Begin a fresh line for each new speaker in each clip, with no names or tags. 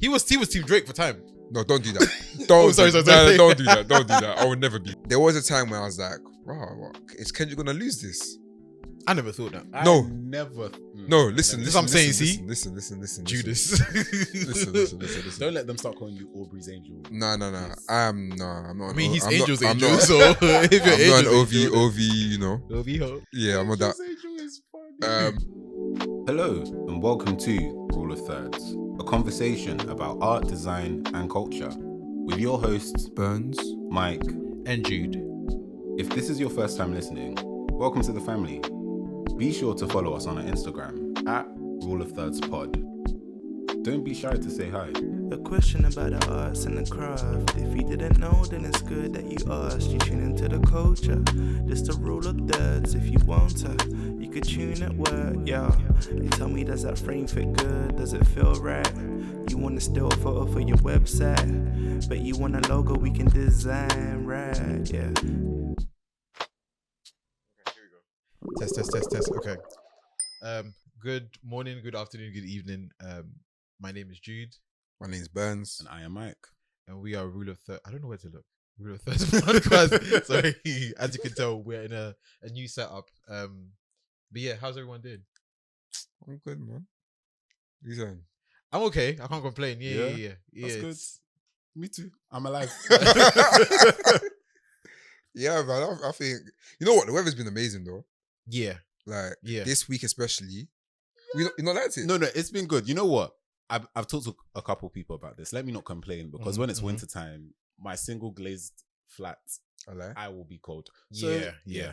He was Team Drake for time.
No, don't do that. Don't,
sorry.
no, don't do that. Don't do that. I would never be. There was a time where I was like, wow, is Kendrick gonna lose this?
I never thought that.
No.
Never.
No, listen.
This is what I'm saying, see?
Listen.
Judas.
Listen.
Don't let them start calling you Aubrey's angel.
No. I'm not.
I mean, he's
I'm
Angel's
not,
angel,
I'm not,
so if you're
I'm not an
Angel's
OV, you know.
OV ho.
Yeah, I'm not that.
Angel is funny.
Hello and welcome to Rule of Thirds, a conversation about art, design and culture with your hosts
Burns,
Mike
And Jude.
If this is your first time listening, welcome to the family. Be sure to follow us on our Instagram at Rule of Thirds Pod. Don't be shy to say hi.
A question about the arts and the craft. If you didn't know, then it's good that you asked. You tune into the culture. This the Rule of Thirds. If you want to, you could tune at work, yeah. They tell me, does that frame fit good? Does it feel right? You want to steal a photo for your website, but you want a logo we can design, right? Yeah.
Test. Okay. Good morning, good afternoon, good evening. My name is Jude.
my name's Burns.
And I am Mike.
And we are Rule of Third. I don't know where to look. Rule of Third podcast. Sorry, as you can tell, we're in a new setup. But yeah, how's everyone doing?
I'm good, man. You saying?
I'm okay. I can't complain. Yeah.
That's good.
it's-
Me too. I'm alive.
Yeah, man. I think you know what, the weather's been amazing though.
Yeah.
Like
Yeah.
this week especially. You not liked it?
No, it's been good. You know what? I've talked to a couple people about this. Let me not complain because when it's winter time, my single glazed flat,
I like.
I will be cold. So,
Yeah.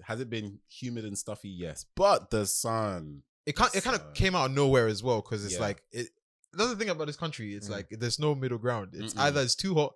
Has it been humid and stuffy? Yes. But the sun.
It kind of came out of nowhere as well because it's
Yeah.
like it. Another thing about this country, it's like there's no middle ground. It's
Mm-mm.
either it's too hot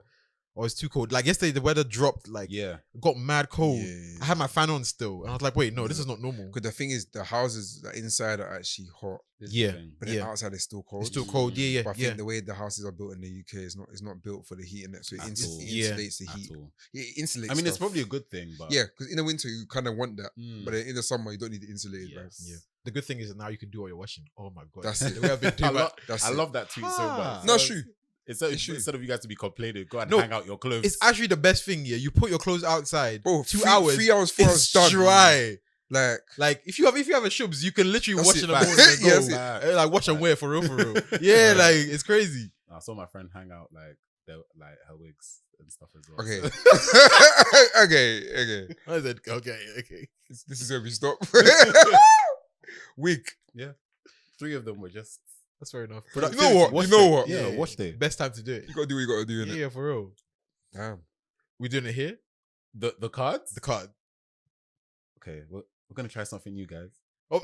or it's too cold. Like yesterday, the weather dropped. Like
Yeah.
got mad cold.
Yeah.
I had my fan on still, and I was like, "Wait, no, this is not normal."
Because the thing is, the houses that inside are actually hot,
This is the
Yeah.
thing.
but then
Yeah.
outside it's still cold.
It's still cold. Yeah.
But I think the way the houses are built in the UK is not built for the heat in it, so it
At all.
insulates the
At
heat.
all.
Yeah, it insulates.
I mean, it's
stuff.
probably a good thing, but
Yeah, because in the winter you kind of want that,
Mm.
but then in the summer you don't need it insulated.
Yes.
Yeah. The good thing is that now you can do all your washing. Oh my god,
That's
The
it.
way I've been doing my-
That's
I
it.
love that tweet so much.
No,
So
true.
Instead,
It's true.
instead of you guys to be complaining, go and
No,
hang out your clothes.
It's actually the best thing. Yeah, you put your clothes outside.
Bro,
2
3
hours.
3 hours, 4 hours
It's
done.
dry.
Like
Like if you have a shubs, you can literally
That's
wash
it,
in the
man.
morning and go.
Yeah, that's it.
Like wash and wear for real. Yeah, like it's crazy.
I saw my friend hang out like her wigs and stuff as well.
okay,
So-
okay.
I said, okay.
This is where we stop. Week.
3 of them were just
That's fair enough.
You know what?
Wash
You know
day.
what?
Yeah,
Yeah.
wash day.
Best time to do it.
You gotta do what you gotta do, innit?
Yeah, for real.
Damn.
We doing it here?
The cards.
The card.
Okay, we're gonna try something new, guys.
Oh,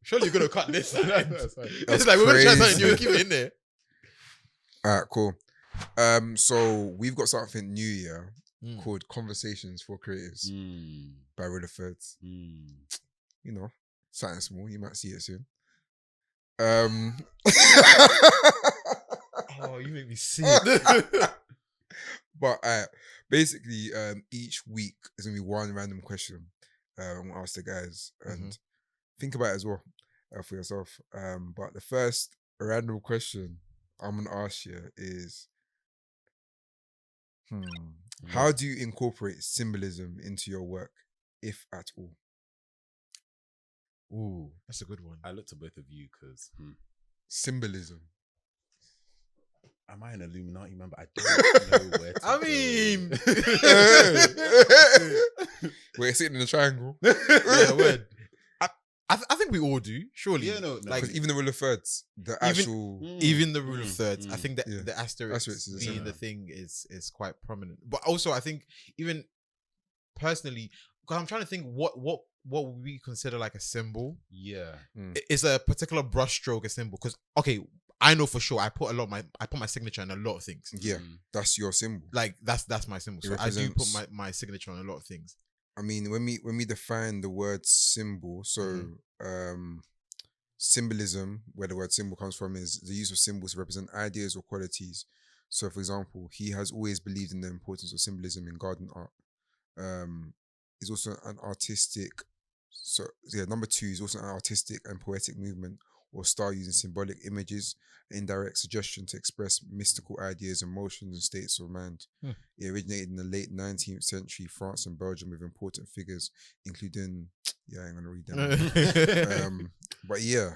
surely you're gonna cut this.
That's fine.
It's like we're gonna try something
crazy.
new and keep it in there.
Alright, cool. So we've got something new here
Mm.
called Conversations for Creatives by Rilla Thirds. You know, something small. You might see it soon.
Oh, you make me sick.
But basically, each week is gonna be one random question. I'm gonna ask the guys and think about it as well for yourself. But the first random question I'm gonna ask you is, how do you incorporate symbolism into your work, if at all?
Ooh, that's a good one.
I looked to both of you because
Symbolism.
am I an Illuminati member? I don't know where to
I
go.
mean,
We're sitting in a triangle.
yeah, word. I think we all do. Surely,
Yeah, no,
like
Because even the Rule of Thirds, the
Even-
actual.
even the rule of thirds. I think that
Yeah.
the asterisk
Asterisk is the
being
same.
the thing is quite prominent. But also, I think even personally, because I'm trying to think what would we consider like a symbol.
Yeah.
Is a particular brushstroke a symbol? Because okay, I know for sure I put my signature in a lot of things.
Yeah, that's your symbol.
Like that's my symbol.
It
So I do put
represents-
my signature on a lot of things.
I mean, when we define the word symbol, so symbolism, where the word symbol comes from, is the use of symbols to represent ideas or qualities. So, for example, he has always believed in the importance of symbolism in garden art. He's also an artistic. So yeah, number 2 is also an artistic and poetic movement or style using symbolic images, indirect suggestion to express mystical ideas, emotions, and states of mind. It originated in the late 19th century France and Belgium with important figures, including, I ain't gonna read them. But yeah,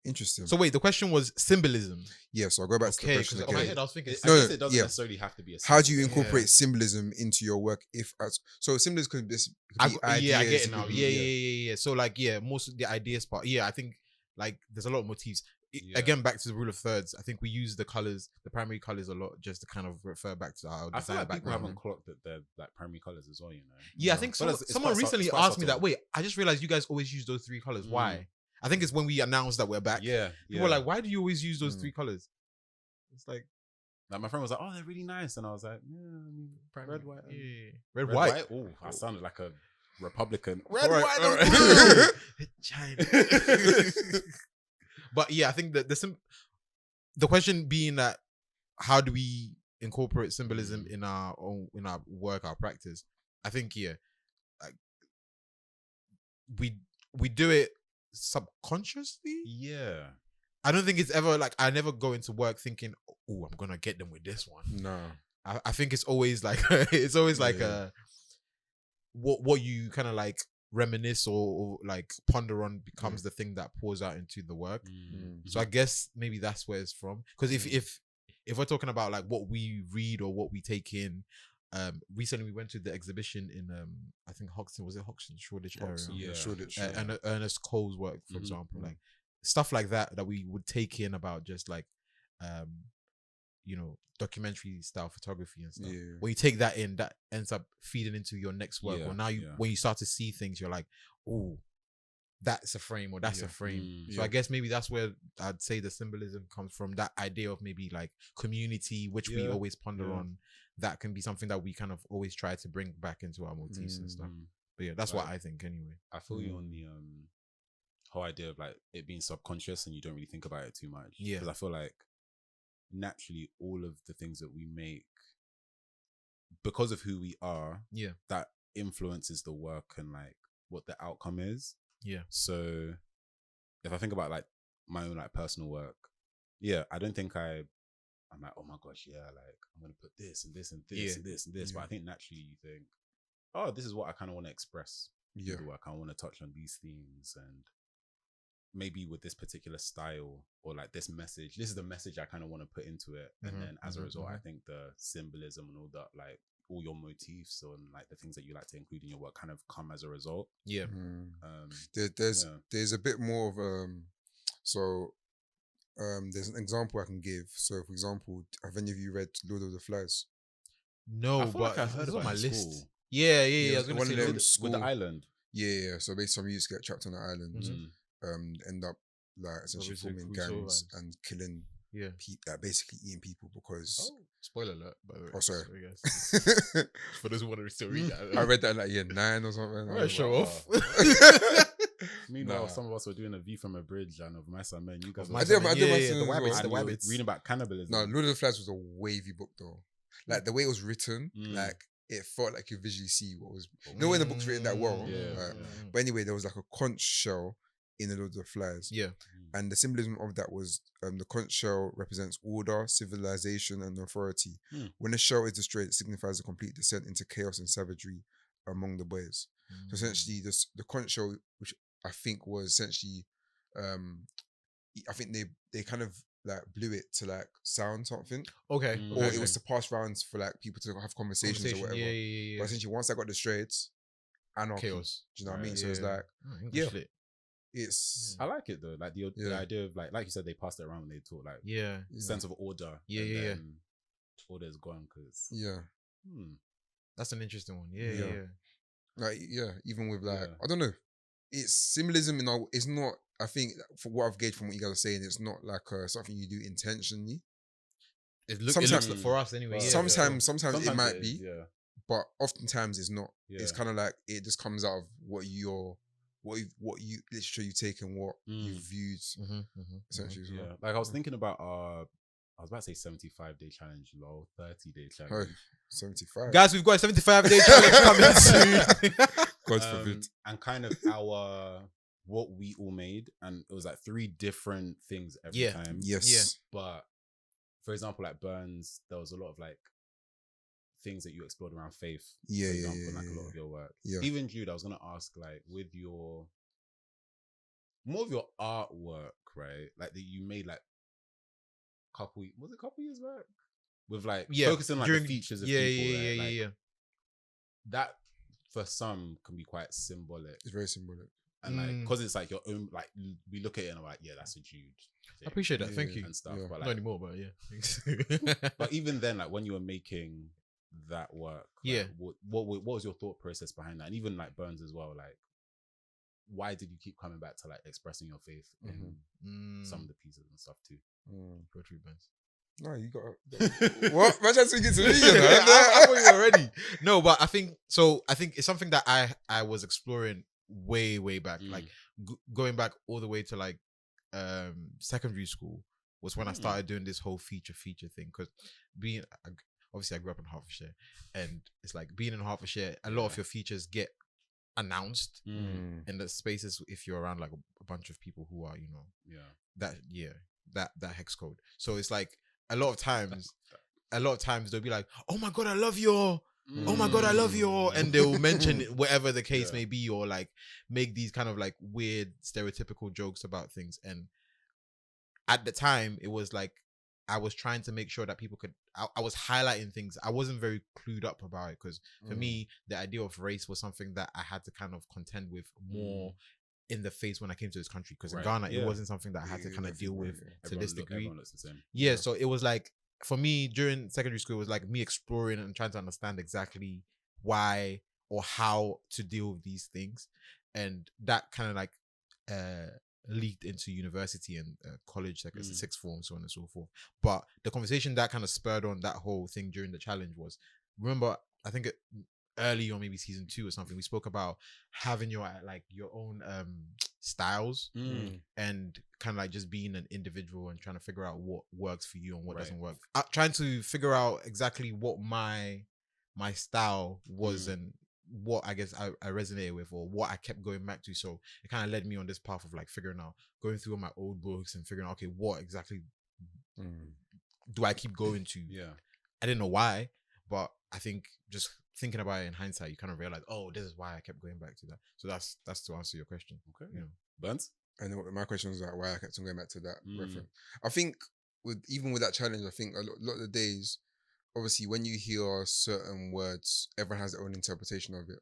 interesting.
So wait, the question was symbolism.
Yeah, so I'll go back to the question
in my
again.
head I was thinking,
I guess it doesn't necessarily have to be a
How do you
symbol.
incorporate symbolism into your work? So symbolism could be ideas.
I get it now.
could be-
Yeah. So like, most of the ideas part. Yeah, I think like there's a lot of motifs.
Yeah.
Again, back to the rule of thirds. I think we use the colors, the primary colors, a lot, just to kind of refer back to our
I feel
design
like people
background.
haven't clocked that they're like primary colors as well, you know.
Yeah, I think
But it's
someone
quite
recently
it's quite
asked me that.
subtle.
Wait, I just realized you guys always use those three colors. Why? I think it's when we announced that we're back.
Yeah.
People were like, why do you always use those three colors? It's like
my friend was like, oh, they're really nice. And I was like, yeah, I mean, red, white.
red,
Red,
white.
Oh, I sounded like a Republican.
Red,
Alright,
white,
alright.
China. But yeah, I think that the question being that how do we incorporate symbolism in our work, our practice? I think like we do it subconsciously.
Yeah.
I don't think it's ever like I never go into work thinking, oh, I'm gonna get them with this one.
No.
I think it's always like what you kind of like reminisce or like ponder on becomes the thing that pours out into the work. So I guess maybe that's where it's from. Because if we're talking about like what we read or what we take in, recently we went to the exhibition in I think Hoxton, was it Hoxton, Shoreditch area?
Yeah.
Shoreditch.
And Ernest Cole's work, for example, like stuff like that we would take in about just like documentary style photography and stuff.
Yeah.
When you take that in, that ends up feeding into your next work.
Yeah,
Or now when you start to see things, you're like, oh, that's a frame or that's a frame. So I guess maybe that's where I'd say the symbolism comes from, that idea of maybe like community, which we always ponder on. That can be something that we kind of always try to bring back into our motifs and stuff. But yeah, that's what I think anyway.
I feel you on the whole idea of like it being subconscious and you don't really think about it too much.
Yeah.
Because I feel like naturally all of the things that we make, because of who we are, that influences the work and like what the outcome is.
Yeah.
So if I think about like my own like personal work, I don't think I'm like, oh my gosh, like I'm gonna put this and this and this and this and this. But I think naturally you think, oh, this is what I kind of want to express. The work. I want to touch on these themes, and maybe with this particular style or like this message, this is the message I kind of want to put into it. And then as a result, I think the symbolism and all that, like all your motifs and like the things that you like to include in your work kind of come as a result.
Yeah.
There's a bit more of there's an example I can give. So for example, have any of you read Lord of the Flies?
No,
I feel
but
like I heard
it's
about
on my
it in
list.
school.
Yeah. I was
one
gonna
of
say
them
With the island.
Yeah. So basically, some youths get trapped on an island, end up like essentially
Obviously,
forming
Crusoe
gangs
vibes.
and killing, like basically eating people because.
Spoiler alert, by the way.
Oh, sorry.
So I guess. For those who want to still read that.
I read that like year 9 or something.
Right, show off.
Meanwhile, some of us were doing a view from a bridge and of Mice and Men. You guys were
I did
the
my
wabbits,
and
the
you were
wabbits.
reading about cannibalism.
No, Lord of the Flies was a wavy book though. Like the way it was written, like it felt like you visually see what was. You know when the book's written that well. Right? But anyway, there was like a conch shell in the Lord of the Flies.
Yeah.
And the symbolism of that was the conch shell represents order, civilization, and authority. When the shell is destroyed, it signifies a complete descent into chaos and savagery among the boys. So essentially, the conch shell, which I think was essentially, I think they kind of like blew it to like sound something.
Okay.
Or it was to pass rounds for like people to have conversations or whatever.
Yeah.
But essentially, once I got destroyed, anarchy.
Chaos.
Do you know what I mean? So it's like, it's
I like it though. Like the idea of like you said, they passed it around when they talk. Like sense of order.
Yeah.
Order is gone because
That's an interesting one. Yeah.
Like even with like I don't know, it's symbolism. It's not. I think for what I've gauged from what you guys are saying, it's not like something you do intentionally.
It looks for us anyway.
Sometimes it might be,
yeah.
but oftentimes it's not.
Yeah.
It's kind of like it just comes out of what you literature you take and what you viewed essentially. As well.
Yeah, like I was thinking about I was about to say 75-day challenge, 30-day challenge.
75.
Guys, we've got a 75-day challenge coming soon.
God forbid.
And kind of what we all made, and it was like 3 different things every time.
Yes.
But for example, like Burns, there was a lot of like things that you explored around faith.
Yeah,
for
yeah,
example,
yeah,
in like
yeah,
a lot of your work.
Yeah.
Even Jude, I was gonna ask, like, with your more of your artwork, right? Like that you made like couple years back? With like focusing on like the features of people, right? Like that for some can be quite symbolic.
It's very symbolic.
And like, cause it's like your own, like we look at it and I'm like, yeah, that's a Jude thing.
I appreciate that. Thank you.
And stuff.
Yeah.
But
Not
like,
anymore, but yeah.
but even then, like when you were making that work, like, what was your thought process behind that? And even like Burns as well, like why did you keep coming back to like expressing your faith in some of the pieces and stuff too?
Poetry Burns.
No, you got what? Man, that's speaking to me. You know?
I thought you were ready. No, but I think it's something that I was exploring way back, like going back all the way to like secondary school was when I started doing this whole feature thing. Because obviously I grew up in Hertfordshire, and it's like being in Hertfordshire, a lot of your features get announced in the spaces if you're around like a bunch of people who are, you know, that hex code. So it's like a lot of times they'll be like, oh my god, I love your oh my god, I love your, and they'll mention whatever the case may be, or like make these kind of like weird stereotypical jokes about things. And at the time it was like I was trying to make sure that people could I was highlighting things. I wasn't very clued up about it, because for me the idea of race was something that I had to kind of contend with more in the face when I came to this country, because in Ghana it wasn't something that I had to kind of deal with to this degree. So it was like, for me during secondary school, it was like me exploring and trying to understand exactly why or how to deal with these things, and that kind of like leaked into university and college, like as a sixth form, so on and so forth. But the conversation that kind of spurred on that whole thing during the challenge was, remember, I think early or maybe season 2 or something, we spoke about having your own styles and kind of like just being an individual and trying to figure out what works for you and what doesn't work. Trying to figure out exactly what my style was and what I guess I resonated with, or what I kept going back to. So it kind of led me on this path of like figuring out, going through all my old books and figuring out, okay, what exactly do I keep going to? I didn't know why, but I think just thinking about it in hindsight, you kind of realize, oh, this is why I kept going back to that. So that's to answer your question. Okay. You know.
Burns?
And my question was like, why I kept on going back to that reference. I think even with that challenge, I think a lot of the days, obviously when you hear certain words, everyone has their own interpretation of it.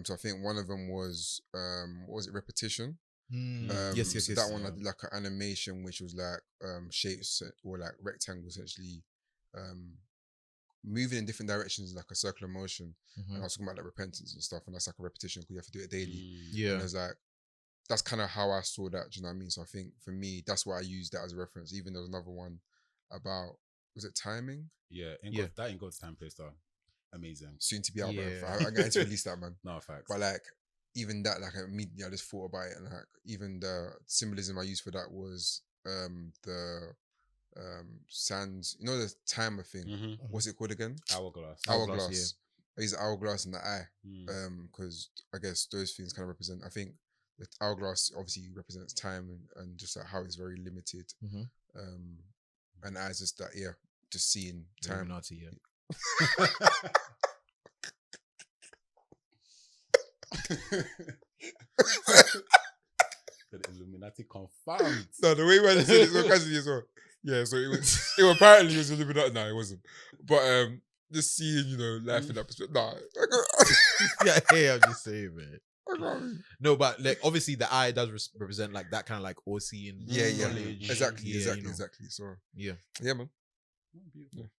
So I think one of them was what was it, repetition?
Yes.
That one I did like an animation which was like shapes or like rectangles essentially moving in different directions, like a circular motion. And I was talking about like repentance and stuff, and that's like a repetition because you have to do it daily. And it's like, that's kind of how I saw that. Do you know what I mean? So I think for me, that's why I used that as a reference. Even there was another one about, was it timing?
That in God's time plays are amazing.
Soon to be out, bro. I'm going to release that, man.
No, facts.
But like, even that, like immediately I just thought about it, and like even the symbolism I used for that was the sands, you know, the timer thing. What's it called again? Hourglass. I use the hourglass in the eye because I guess those things kind of represent, I think the hourglass obviously represents time and just like how it's very limited. And eyes just that, just seeing time.
Illuminati,
The Illuminati confirmed.
No, the way man said it so casually as well. Yeah, so it was apparently it was Illuminati. No, it wasn't. But just seeing, you know, life in that perspective. Nah.
I'm just saying, man. No, but like obviously the eye does represent like that kind of like all-seeing knowledge.
Exactly.
You know.
So
yeah,
man.
Beautiful.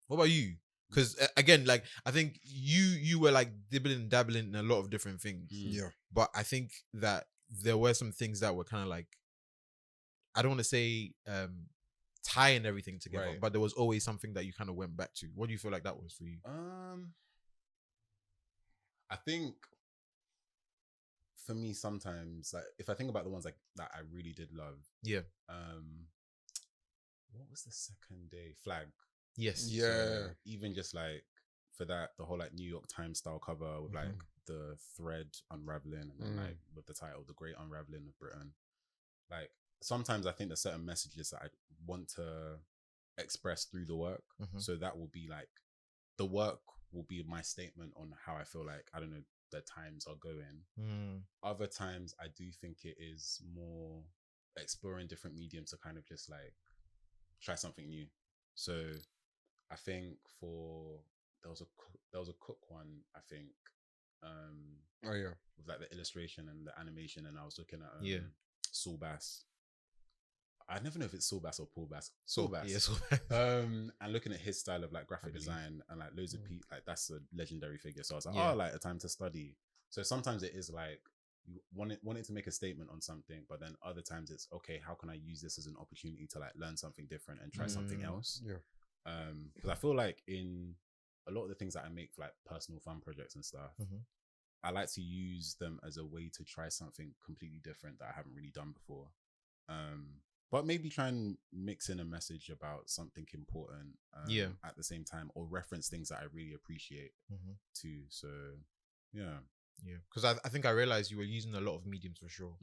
What about you? Because again, like I think you were like dabbling in a lot of different things. But I think that there were some things that were kind of like, I don't want to say tying everything together, but there was always something that you kind of went back to. What do you feel like that was for you?
I think for me sometimes, like if I think about the ones like that I really did love. What was the second day? Flag.
Yes.
Yeah.
So even just like for that, the whole like New York Times style cover with like the thread unraveling, and then like with the title, The Great Unraveling of Britain. Like sometimes I think there's certain messages that I want to express through the work. So that will be like, the work will be my statement on how I feel like, I don't know, the times are going. Other times I do think it is more exploring different mediums to kind of just like try something new. So I think there was a cook one, I think, with like the illustration and the animation, and I was looking at Saul Bass. I never know if it's Saul Bass or Paul Bass. Saul Bass. Yeah, Saul Bass. And looking at his style of like graphic design and like loads of people, like that's a legendary figure. So I was like, like a time to study. So sometimes it is like you wanting to make a statement on something, but then other times it's okay, how can I use this as an opportunity to like learn something different and try something else? Because I feel like in a lot of the things that I make for like personal fun projects and stuff, I like to use them as a way to try something completely different that I haven't really done before. But maybe try and mix in a message about something important at the same time, or reference things that I really appreciate too. So
because I think I realized you were using a lot of mediums for sure.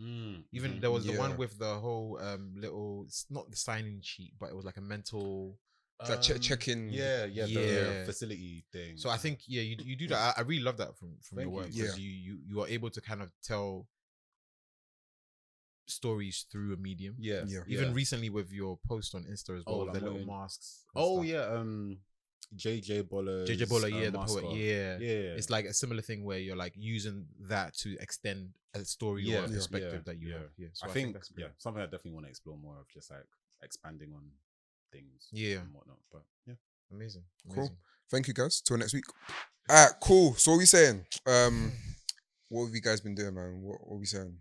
Even there was the one with the whole little, it's not the sign-in sheet, but it was like a mental
check-in.
The
facility thing.
So I think you do that. I really love that from your work, because you are able to kind of tell stories through a medium. Even recently with your post on Insta as well, the little masks.
JJ Boller,
the poet. It's like a similar thing where you're like using that to extend a story or a perspective that you have. So
I think that's something I definitely want to explore more of, just like expanding on things and whatnot. But
amazing.
Cool. Thank you guys, till next week. Alright, cool. So what are we saying? What have you guys been doing, man? What are we saying?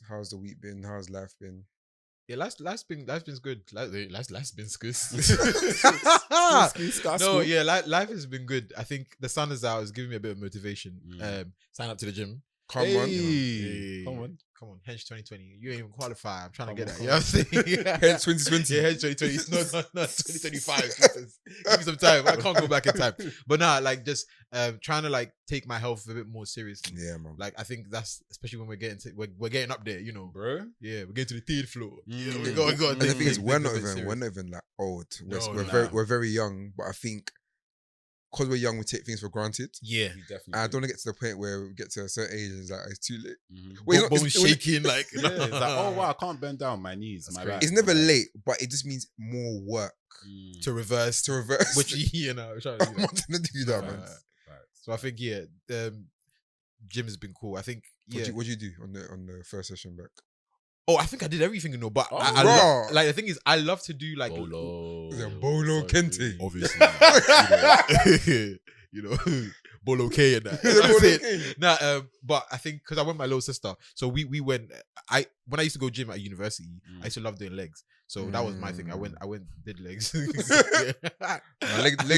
How's the week been? How's life been?
Yeah, life's been good. Life's been good. Life has been good. I think the sun is out. It's giving me a bit of motivation. Sign up to the gym.
Come on.
Hence 2020. You ain't even qualify. I'm trying to get that. You know what I'm saying?
Hence 2020.
Yeah, hence 2020. No, 2025. Give me some time. I can't go back in time. But like just trying to like take my health a bit more seriously.
Yeah, man.
Like I think that's, especially when we're getting up there, you know,
bro.
Yeah, we're getting to the third floor.
You know, we got. And the thing is, we're not even like old. We're very young, but I think, because we're young, we take things for granted.
Yeah,
and I don't want to get to the point where we get to a certain age and it's like, it's too late.
Bones shaking, like,
it's like, oh wow, I can't bend down my knees.
It's never late, but it just means more work
to reverse. Which I'm trying to do
want to do that, man.
So I think gym has been cool. I think
What do you do on the first session back?
Oh, I think I did everything, but like the thing is, I love to do like
Bolo
Kente,
obviously. you know, Bolo K and that. But I think because I went with my little sister, so we went. When I used to go gym at university, I used to love doing legs. So that was my thing. I went, did legs.
Leg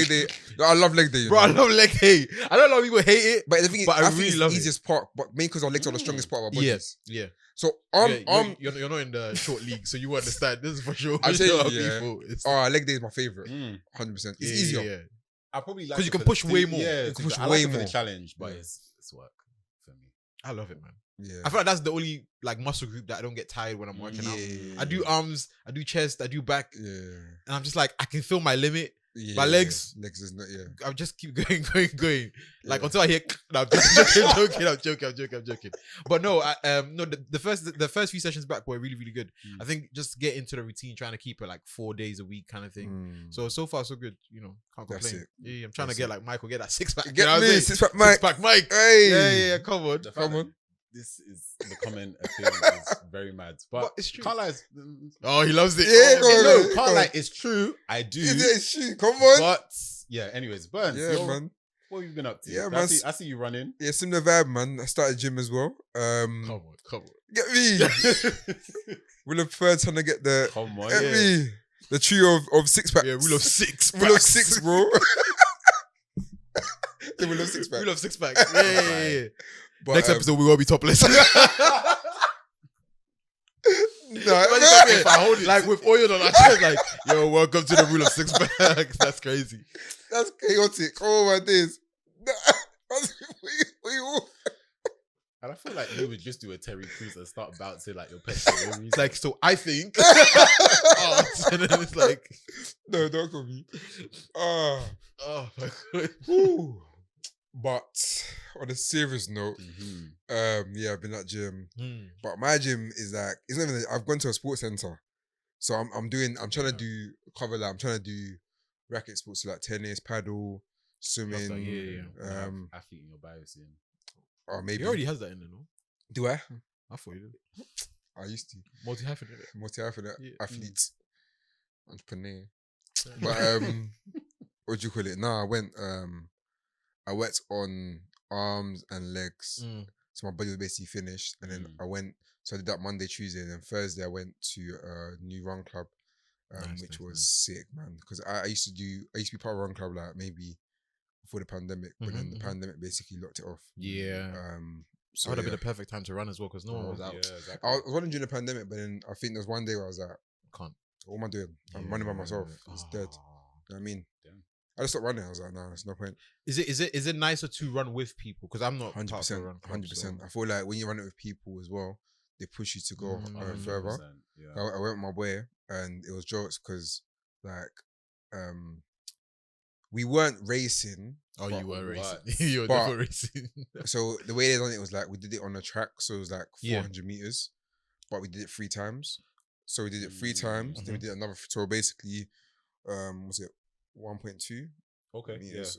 day. I love leg day,
bro. I love leg day. I know a lot of people hate it,
but the thing is,
I really
think
love
it's the easiest part. But mainly because our legs are the strongest part of our bodies.
Yeah.
So
you're not in the short league, so you understand. This is for sure.
I'm saying, leg day is my favorite. 100%. It's easier.
Yeah.
I probably like
because you can push way more.
Yeah,
you can push
I
way
like
more.
The challenge, but it's work for me.
I love it, man.
Yeah.
I feel like that's the only like muscle group that I don't get tired when I'm working out. I do arms, I do chest, I do back. Yeah. And I'm just like, I can feel my limit. Yeah. My legs
is not. Yeah.
I'll just keep going. Like until I hear. No, I'm joking. But no, the first few sessions back were really, really good. I think just get into the routine, trying to keep it like 4 days a week kind of thing. So far so good. You know, can't complain. That's it. Yeah, I'm trying to get like Michael, get that 6-pack.
Get me 6-pack Mike.
6-pack Mike.
Hey.
Yeah. Come on.
This is the comment appeal is very mad, but
it's true.
Can't lie.
Oh, he loves it.
Yeah, can't lie. It's true. I do.
It's true. Come on.
But yeah. Anyways, Burns.
Yeah, man.
What have you been up to?
Yeah,
man. I see you running.
Yeah, similar vibe, man. I started gym as well.
Come on.
Get me. Rule of third trying to get the.
Come on.
Get me. The trio of 6-pack.
Yeah, rule of 6.
Rule of 6, bro. The rule of 6-pack.
Rule of 6-pack. Yeah.
But,
next episode we will be topless.
No,
if I hold it like with oil on our chest, like, yo, welcome to the rule of 6-pack. That's crazy.
That's chaotic. Oh my days.
And I feel like you would just do a Terry Crews and start bouncing like your pets. For no reason.
It's like, so I think. Oh, and then it's like,
No, don't call me. Oh,
my God.
whew. But on a serious note, yeah, I've been at gym. But my gym is like, it's not even, I've gone to a sports center. So I'm trying to do cover that. I'm trying to do racket sports, so like tennis, paddle, swimming.
Athlete in your bio soon.
Or maybe.
He already has that in there, no?
Do I?
I thought you did.
I used to.
Multi-hyphenate.
Multi-hyphenate
Yeah.
athlete. Entrepreneur. But what do you call it? No, I worked on arms and legs. So my body was basically finished. And then so I did that Monday, Tuesday, and then Thursday I went to a new run club, which was sick, man. Because I used to be part of a run club like maybe before the pandemic, but then the pandemic basically locked it off.
Yeah.
So
would have been a perfect time to run as well because no one was out.
Yeah, exactly. I was running during the pandemic, but then I think there was one day where I was like,
Can't.
what am I doing? I'm running by myself. It's dead. You know what I mean? Damn. I just stopped running. I was like, nah, there's no point.
Is it nicer to run with people? Because I'm not
100%. 100%. I feel like when you run it with people as well, they push you to go further.
Yeah.
I went with my boy, and it was jokes because like we weren't racing.
Oh, you were racing. You were definitely racing.
So the way they done it was like we did it on a track, so it was like 400 meters, but we did it 3 times. So we did it 3 times, then we did another. So basically, was it 1.2?
Okay.
Meters,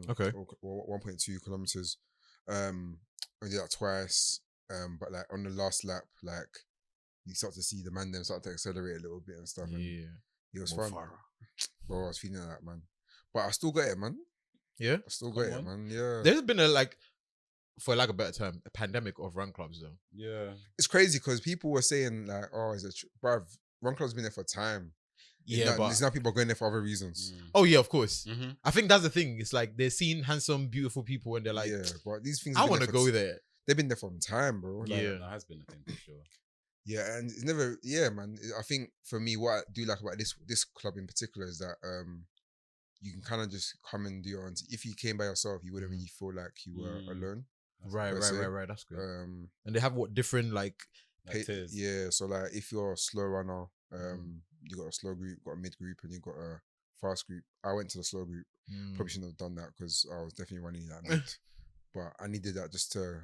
okay.
1.2 kilometers. We did that twice. But like on the last lap, like you start to see the man them start to accelerate a little bit and stuff. And it was fun. Bro, I was feeling that, man. But I still got it, man.
Yeah?
I still got it, man. Yeah.
There's been for lack of a better term, a pandemic of run clubs though.
Yeah.
It's crazy because people were saying like, oh, bruv, run clubs been there for time.
Yeah, but
there's now people going there for other reasons.
Oh yeah, of course. I think that's the thing. It's like they're seeing handsome, beautiful people and they're like,
yeah, but these things
I want to go there.
They've been there from time, bro. Like,
yeah,
that has been a thing for sure.
Yeah, and it's never, man. I think for me, what I do like about this club in particular is that you can kind of just come and do your own. If you came by yourself, you wouldn't really feel like you were alone.
Right. That's good. And they have different
tiers.
Yeah, so like if you're a slow runner, you got a slow group, got a mid group, and you got a fast group. I went to the slow group. Probably shouldn't have done that because I was definitely running that mid. But I needed that just to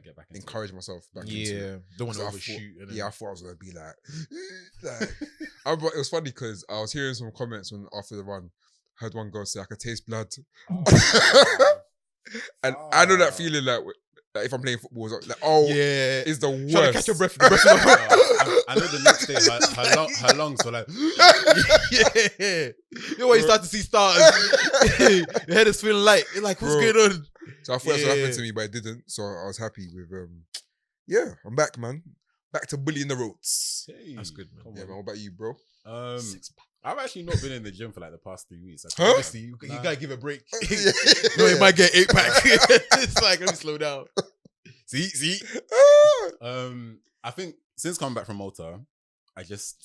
get back into
encourage myself back into it.
Don't want to overshoot.
I thought I was going to be like it was funny because I was hearing some comments after the run. Heard one girl say, I could taste blood. And I know that feeling like if I'm playing football, it's the worst.
Trying to catch your breath.
I know the next day her lungs were like,
yeah. You know when you start to see stars, your head is feeling light. You're like, what's going on?
So I thought that's what happened to me, but it didn't. So I was happy with, I'm back, man. Back to bullying the roads.
Hey,
that's good, man.
Yeah, man. What about you, bro?
I've actually not been in the gym for like the past 3 weeks.
Honestly, you gotta give it a break. You might get 8-pack. It's like, let me slow down. See?
I think since coming back from Malta, I just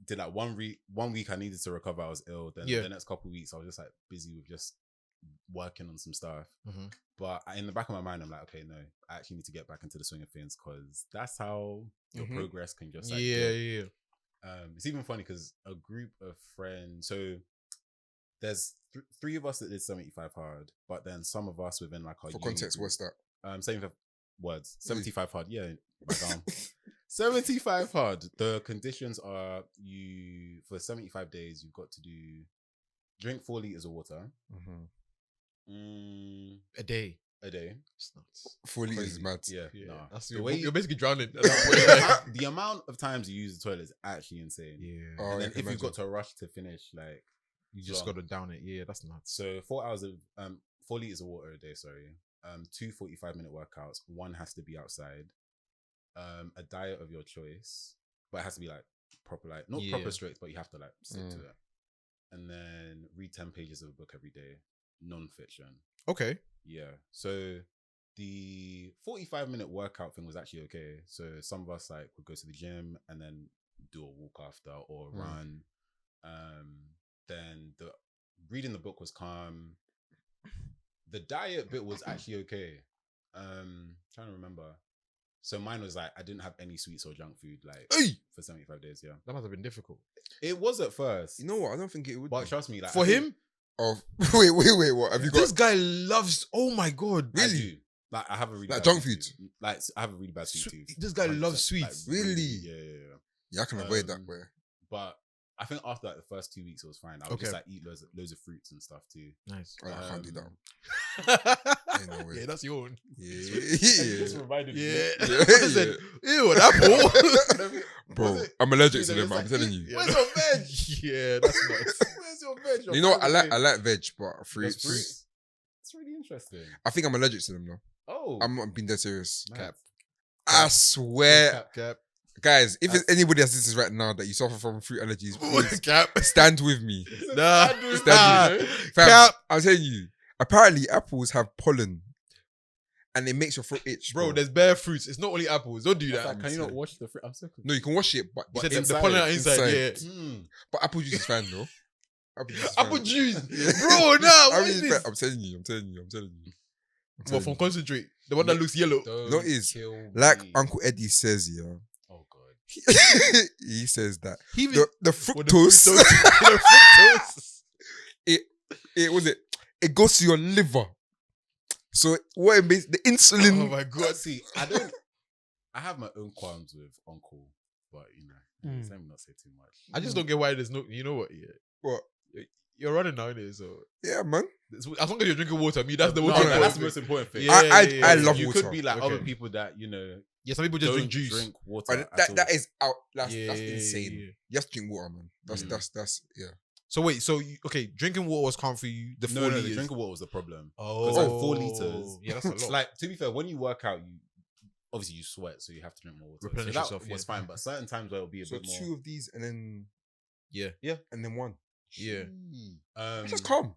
did like 1 week I needed to recover. I was ill. Then the next couple of weeks I was just like busy with just working on some stuff. But in the back of my mind, I'm like, okay, no, I actually need to get back into the swing of things because that's how your progress can just like
yeah.
It's even funny because a group of friends, so there's 3 of us that did 75 hard, but then some of us within like our
for context, what's that?
75 words. 75 hard, yeah. 75 hard. The conditions are for 75 days, you've got to drink 4 liters of water.
A day.
It's
nuts. 4 liters is mad.
Yeah.
Nah. You're basically drowning.
The amount of times you use the toilet is actually insane.
Yeah.
And then if you've got to rush to finish, like
you just got to down it. Yeah, that's nuts.
So 4 liters of water a day, sorry. 2 45-minute workouts. 1 has to be outside. A diet of your choice. But it has to be like proper, like not proper strict, but you have to like stick to it. And then read 10 pages of a book every day. Non-fiction.
Okay.
Yeah. So the 45-minute workout thing was actually okay. So some of us like would go to the gym and then do a walk after or run. Then the reading the book was calm. The diet bit was actually okay. Trying to remember. So mine was like I didn't have any sweets or junk food like for 75 days. Yeah,
That must have been difficult.
it was at first.
You know what? I don't think it would.
But
be.
trust me, like
For
I think
him,
Oh, wait. What have you got?
this guy loves. Oh my god,
I
Really?
do. Like I have a really
Like
bad
junk
sweet
food?
tooth. Like I have a really bad sweet tooth.
This guy
100%,
loves sweets.
Really?
Yeah.
Yeah, I can avoid that, boy.
But I think after like the first 2 weeks, it was fine. I would just like eat loads of fruits and stuff too.
Nice.
Oh, I can't do that. Ain't no way.
Yeah, that's your own.
Yeah.
reminded
Yeah.
Yeah,
I said, ew, an apple.
Bro, I'm allergic to
Dude,
them.
it's
I'm
like,
telling you.
Where's your veg?
Yeah, that's nuts.
Where's your veg? Your
You know what?
private
I
veg?
like veg, but
Just
fruits.
fruits? It's really interesting.
I think I'm allergic to them though.
Oh,
I'm not being dead serious.
nice.
Cap.
I swear,
Cap.
guys, if there's anybody that's listening right now that you suffer from fruit allergies, please
Cap.
stand with me.
Nah.
Stand with me. Fam,
Cap.
I'm telling you, apparently apples have pollen and it makes your throat itch.
Bro, there's bare fruits. It's not only apples. Don't do
That's
that.
like, can you not wash the fruit? I'm so confused.
No, you can wash it,
You
but
said the
inside,
pollen inside.
inside.
Yeah.
but apple juice is fine though. Apple juice is
Apple
fine.
juice.
Yeah.
Bro, nah, what
Apple
is
juice is
this?
fine. I'm telling you.
What, from concentrate? The one that looks yellow.
No, it is.
kill
Like
me.
Uncle Eddie says, yeah.
Oh god.
He says that
He even-
the
What,
fructose,
the fructose.
it goes to your liver. So what it makes the insulin.
Oh my god.
See, I have my own qualms with Uncle, but you know, let me not say too much.
I just don't get why there's no. You know what? Yeah.
What?
You're running now, innit? So
Yeah, man.
as long as you're drinking water, that's the
No,
most
no,
important
that's the
thing.
most important thing.
Yeah,
I love
you
water.
could be like
Okay.
other people that you know
Yeah, some people just
don't
drink juice.
drink water.
But
at all.
that is out. That's
Yeah,
insane.
yeah.
You have to drink water, man. That's yeah.
So wait, okay, drinking water was calm for you. The 4
no,
liters.
the drinking water was the problem.
Oh,
It's like 4 liters.
Yeah, that's a lot.
Like to be fair, when you work out, you obviously you sweat, so you have to drink more water.
Replenish
so that
yourself,
was
yeah.
fine, but certain times where it'll be a
So
bit more.
2 of these and then
yeah,
and then 1.
yeah.
It's just calm.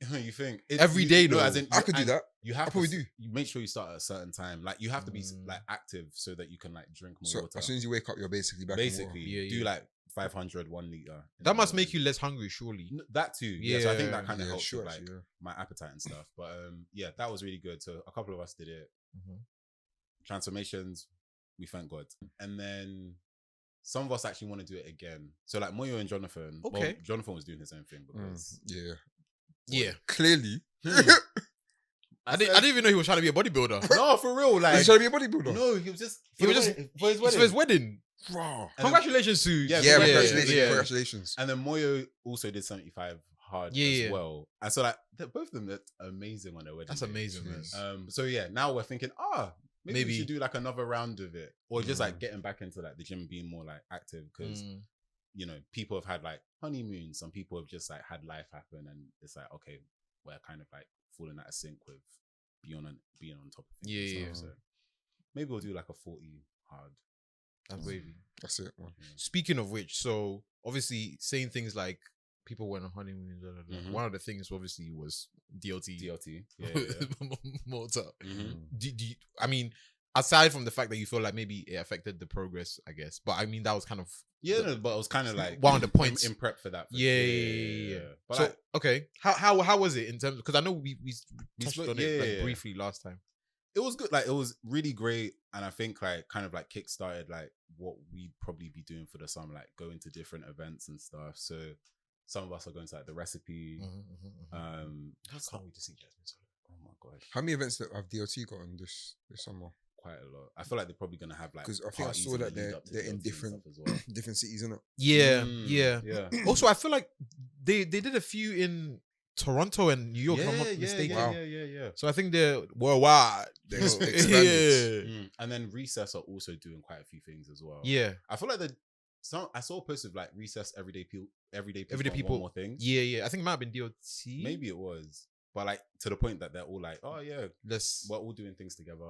You think
Every day,
no,
though.
as in,
I could do
and
that.
You have
I probably
to,
do.
You make sure you start at a certain time. Like you have to be like active so that you can like drink more
So
water.
as soon as you wake up, you're basically back in
Basically,
water.
Yeah,
do
yeah.
like 500, 1 liter.
That must make you less hungry, surely.
That too. Yeah. So I think that
Yeah.
kind of
Yeah,
helps
sure,
with like
actually, yeah.
my appetite and stuff. But yeah, that was really good. So a couple of us did it.
Mhm.
Transformations, we thank God. And then some of us actually want to do it again. So like Moyo and Jonathan. Well,
Okay.
Jonathan was doing his own thing because
Yeah.
Yeah,
Clearly.
I didn't even know he was trying to be a bodybuilder.
no, for real.
Are
Like
you trying to be a bodybuilder?
no, he was just
He was just
for his
It's
wedding.
for his wedding.
Bro.
And
Congratulations to
Yeah,
Yeah,
yeah,
congratulations.
yeah.
Congratulations.
And then Moyo also did 75 hard
Yeah,
as well. And so like both of them looked amazing on their wedding.
That's
day.
amazing, man.
So yeah, now we're thinking, maybe
Maybe.
we should do like another round of it. Or just like getting back into like the gym and being more like active because you know, people have had like honeymoons, some people have just like had life happen and it's like, okay, we're kind of like falling out of sync with being on top of things.
Yeah,
and stuff. So maybe we'll do like a 40 hard.
That's wavy.
That's it, man.
Yeah.
Speaking of which, so obviously saying things like people went on honeymoon. Blah, blah, blah.
Mhm.
One of the things obviously was DLT.
DLT. Yeah.
Malta.
Mhm.
I mean, aside from the fact that you feel like maybe it affected the progress, I guess, but I mean that was kind of
Yeah, no, but it was kind of like
one of the points
in prep for that.
Yeah.
But
So
like,
okay, how was it in terms? Because I know we touched
spoke-
on it like
yeah.
briefly last time.
it was good. Like it was really great, and I think like kind of like kickstarted like what we'd probably be doing for the summer, like going to different events and stuff. So some of us are going to like the recipe.
Mm-hmm.
I
can't wait to see Jasmine Solo.
Oh my gosh,
How many events that have DLT got on this summer?
quite a lot. I feel like they're probably gonna have like
'Cause I think I
parties
saw
in the
that
lead
they're-
up to
they're in
DLT and
different-
stuff as well.
Different cities, isn't it?
Yeah,
Mm,
yeah.
yeah.
Also, I feel like they did a few in Toronto and New York, if I'm not mistaken.
Wow.
yeah.
So I think they're worldwide.
They expanded.
Yeah.
And then Recess are also doing quite a few things as well.
Yeah.
I feel like I saw a post of like Recess everyday people
Everyday
on
people.
One More Thing.
Yeah. I think it might have been DOT.
Maybe it was, but like to the point that they're all like, oh yeah,
Let's
we're all doing things together.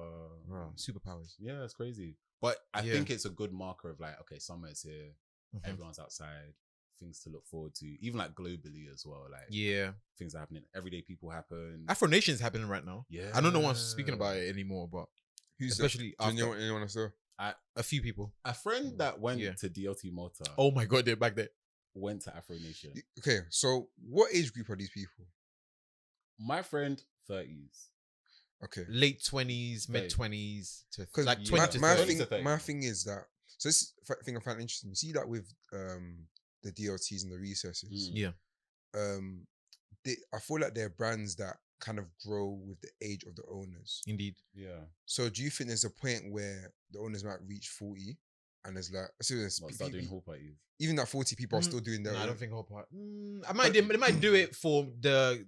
superpowers.
Yeah, it's crazy. But I
Yeah.
think it's a good marker of like, okay, summer is here,
Mhm.
everyone's outside, things to look forward to, even like globally as well. Like
Yeah.
things are happening, everyday people happen.
Afro Nation's happening right now.
Yeah,
I know no one's speaking about it anymore, but
Who's
especially
that?
after
Anyone else there?
a few people.
A friend that went
Yeah.
to DLT Malta
Oh my god, they're back there.
went to Afro Nation.
Okay, so what age group are these people?
My friend, 30s.
Okay.
late 20s, mid 20s to
Because
like 20 to
my
30.
my thing is that, so this thing I find interesting. You see that with the DLTs and the recesses.
Yeah.
I feel like they're brands that kind of grow with the age of the owners.
Indeed.
Yeah.
So do you think there's a point where the owners might reach 40 and there's like,
Start doing hall parties.
even at 40 people are still doing their
No, I
own?
don't think whole part. They might do it for the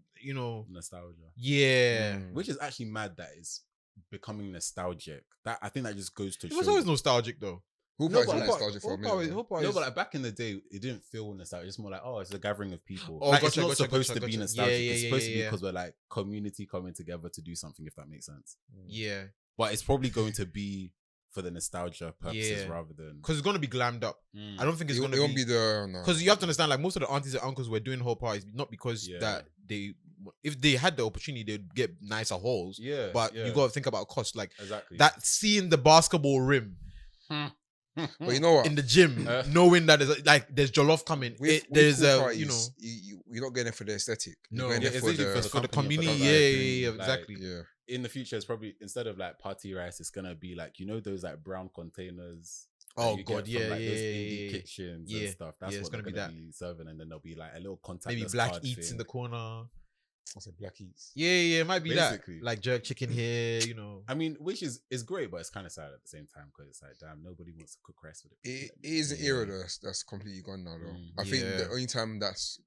Nostalgia.
Yeah.
Which is actually mad that it's becoming nostalgic. That I think that just goes to
It
show.
was always nostalgic though.
Who
No,
parties
but
are
like-
nostalgic for a minute?
Whole
though.
part
No,
is-
but like back in the day, it didn't feel nostalgic. It's more like, oh, it's a gathering of people.
Oh,
Like,
gotcha,
it's not
gotcha,
supposed
gotcha,
to be
gotcha.
nostalgic.
Yeah,
It's
yeah,
supposed to be
yeah.
because we're like community coming together to do something, if that makes sense.
Yeah.
But it's probably going to be for the nostalgia purposes
Yeah.
rather than.
Because it's gonna be glammed up. I don't think it's
It
gonna
won't
be
be the no.
because you have to understand, like most of the aunties and uncles were doing whole parties, not because
Yeah.
that if they had the opportunity, they'd get nicer halls.
Yeah.
But
yeah,
you got to think about cost. Like
exactly
that, seeing the basketball rim
But you know what?
in the gym, knowing that there's jollof coming.
With
There's
pool
a
parties, you're not going there for the aesthetic. You're
no,
going
yeah,
there
it's
for
literally
the
for the
company, for the
community. Yeah,
vibe,
exactly.
yeah.
In the future, it's probably instead of like party rice, it's gonna be like those like brown containers. that
Oh
you
God,
get from,
yeah,
like,
yeah,
those
yeah,
indie
yeah.
kitchens
Yeah,
and stuff. That's
yeah,
what
it's
they're
gonna
gonna
be
be serving, and then there'll be like a little contact.
Maybe black eats in the corner.
I said black eats.
Yeah, it might be
Basically.
that. Like jerk chicken here,
I mean, which is great, but it's kind of sad at the same time because it's like, damn, nobody wants to cook rice with it.
It is an era that's completely gone now, though. I think
Yeah.
the only time that's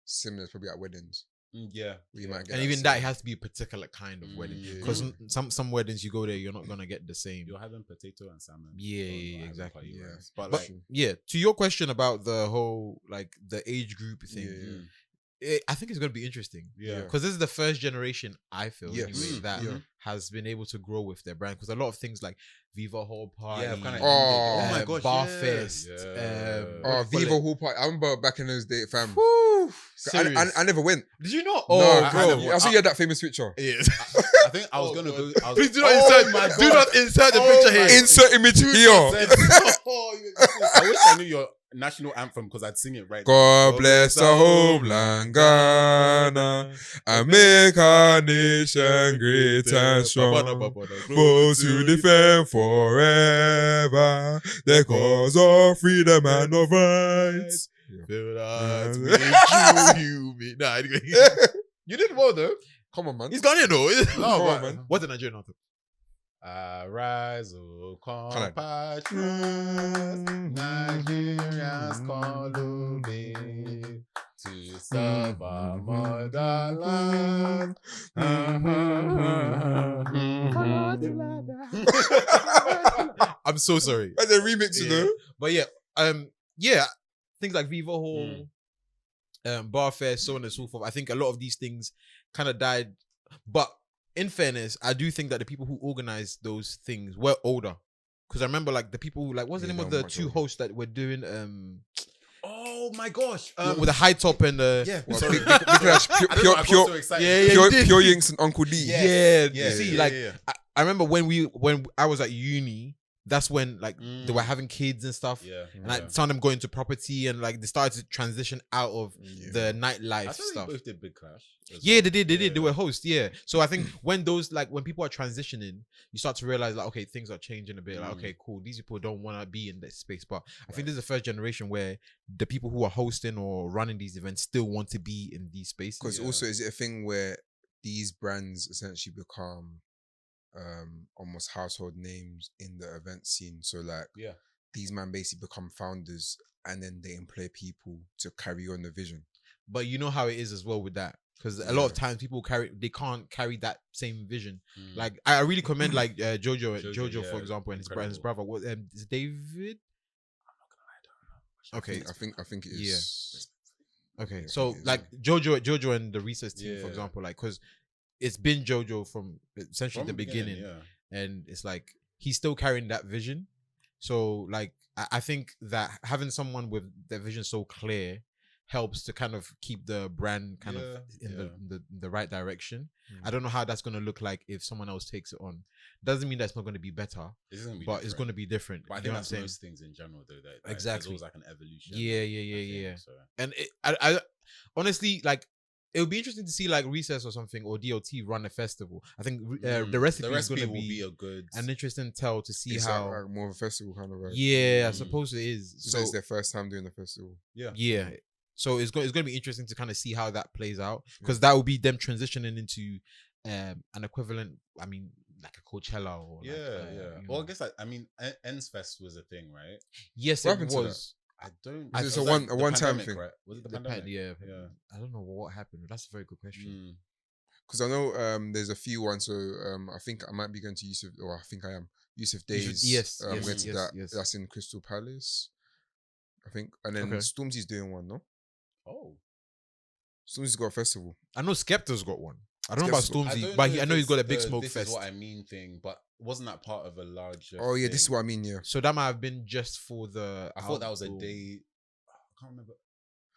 similar is probably at weddings.
Yeah,
We might get
and even that, it has to be a particular kind of wedding.
yeah.
Because some weddings you go there, you're not gonna get the same.
you're having potato and salmon.
Yeah,
You're not
yeah,
having
exactly,
party
yeah.
rice. But
But
like,
yeah, to your question about the whole like the age group thing,
Yeah.
I think it's gonna be interesting.
yeah,
Because this is the first generation I feel
Yes.
anyway that
Yeah.
has been able to grow with their brand. Because a lot of things like Viva Hall Party,
yeah, kind of.
Oh
my gosh,
Bar
yeah.
Fest,
Yeah.
what
Oh,
do you
Viva
call it?
Hall Party. I remember back in those days, fam.
Whew,
I
serious.
never went.
Did you not?
No,
Oh,
I
bro.
never-
I saw you had that famous picture.
Yes.
I think I was
Oh,
gonna
God.
go.
Please do not
Oh
insert.
my
Do
God.
not insert the
Oh
picture
my
here.
Insert image here.
I wish I knew your national anthem because I'd sing it right.
God bless our homeland, Ghana, and make our nation great and strong. Those who defend forever the cause of freedom and of rights.
You did well though.
Come on, man.
He's gone in though.
Come on, man.
What's the Nigerian anthem?
Arise, O
Colour.
compatriots, Nigerians calling to serve our motherland.
I'm so sorry.
That's a remix, you know.
But things like Viva Hall, Bar Fest, so on and so forth. I think a lot of these things kind of died. But in fairness, I do think that the people who organized those things were older. Because I remember like the people who, like, what's the
Yeah,
name of
no,
the
much
two
older.
hosts that were doing
Oh my gosh!
with the high top and the
Yeah,
Well,
sorry.
Big Clash,
I don't know, I
Pure,
got
Pure,
so excited.
Yeah, yeah.
Pure Yinks and Uncle D.
Yeah,
Yeah,
you see,
yeah,
like
yeah.
I remember when I was at uni, that's when like
Mm.
they were having kids and stuff.
Yeah,
And like some of them going into property and like they started to transition out of the
I
nightlife
thought
stuff.
they both did Big Clash. as
Yeah,
well.
they did. They
Yeah.
were hosts. Yeah. So I think when people are transitioning, you start to realize like, okay, things are changing a bit. Like, okay, cool. These people don't want to be in this space. But I think this is the first generation where the people who are hosting or running these events still want to be in these spaces.
Because also, is it a thing where these brands essentially become almost household names in the event scene? So like,
Yeah.
these men basically become founders and then they employ people to carry on the vision.
But you know how it is as well with that. Because a lot of times people they can't carry that same vision.
Mm.
Like I really commend like Jojo,
Jojo,
for
yeah,
example, and his
incredible.
brother. What is David? Okay,
I think it is.
okay.
Yeah, I
So
think it is,
like Jojo and the research team, for
Yeah.
example, like because it's been Jojo from essentially
From
the beginning,
yeah.
and it's like he's still carrying that vision. So like I think that having someone with their vision so clear helps to kind of keep the brand kind of in the right direction. I don't know how that's going to look like if someone else takes it on. Doesn't mean that it's not going to be better,
It's gonna be
but it's going to be different.
But I
You
think
know what I'm
that's
saying?
most things in general, though. That
Exactly.
There's always like an evolution.
Yeah.
I think,
Yeah.
so.
And I honestly, like, it would be interesting to see like Recess or something or DOT run a festival. I think the recipe is going to
will
be
a good.
an interesting tell to see
It's
how.
like more of a festival kind of vibe.
Yeah, I suppose it is.
So it's their first time doing the festival.
Yeah. So it's going to be interesting to kind of see how that plays out because that will be them transitioning into an equivalent. I mean, like a Coachella or
Well, I guess I mean, Ends Fest was a thing, right?
Yes,
What
it
happened to
was.
I don't.
It's
was
a
that the
one-time
pandemic,
thing.
right? Was it the
The
pandemic?
yeah. I don't know what happened. That's a very good question.
Because I know there's a few ones. So I think I might be going to Yusuf, or I think I am Yusuf Days.
Yes,
I'm going to that.
yes.
That's in Crystal Palace, I think. And then
Okay.
Stormzy's doing one, no?
Oh,
Stormzy's got a festival.
I know Skepta's got one. I don't know about
Skepta's
Stormzy, but I know he's got a big smoke
This
fest.
is what I mean thing, but wasn't that part of a larger?
Oh yeah, this is
thing?
what I mean. Yeah.
So that might have been just for the.
I thought that was a
outdoor-
day. I can't remember.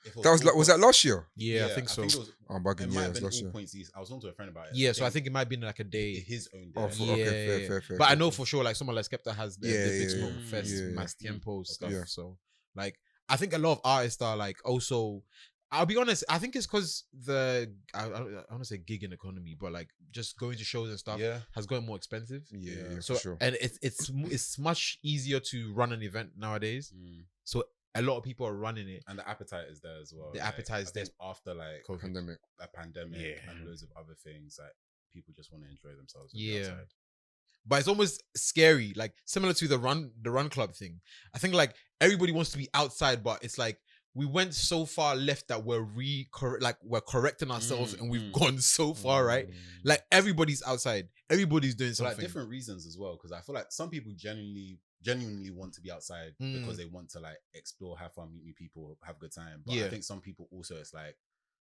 If it
That was like, was that last year?
Yeah, I think so.
it was,
I'm
it
bugging.
might
Yeah,
have
it's
been
last
all
year.
points east. I was talking to a friend about it.
Yeah, so I think it might be like a day.
his own day.
Oh,
Yeah,
okay, fair.
But I
fair.
know for sure, like someone like Skepta has the big smoke
yeah.
fest,
Yeah, yeah.
Mas Tiempo stuff.
Yeah.
So, like, I think a lot of artists are like also. I'll be honest. I think it's because I want to say gigging economy, but like just going to shows and stuff
Yeah.
has gotten more expensive.
Yeah,
So
for sure.
and it's much easier to run an event nowadays.
Mm.
So a lot of people are running it.
And the appetite is there as well.
The
like,
appetite is
I guess after like
COVID.
Pandemic.
a pandemic
Yeah.
and loads of other things, like people just want to enjoy themselves. and be
Yeah.
outside.
But it's almost scary, like similar to the run club thing. I think like everybody wants to be outside, but it's like we went so far left that we're correcting ourselves and we've gone so far right. Like everybody's outside, everybody's doing
For like
something.
different reasons as well, because I feel like some people genuinely want to be outside because they want to like explore, have fun, meet new people, have a good time. But
Yeah.
I think some people also, it's like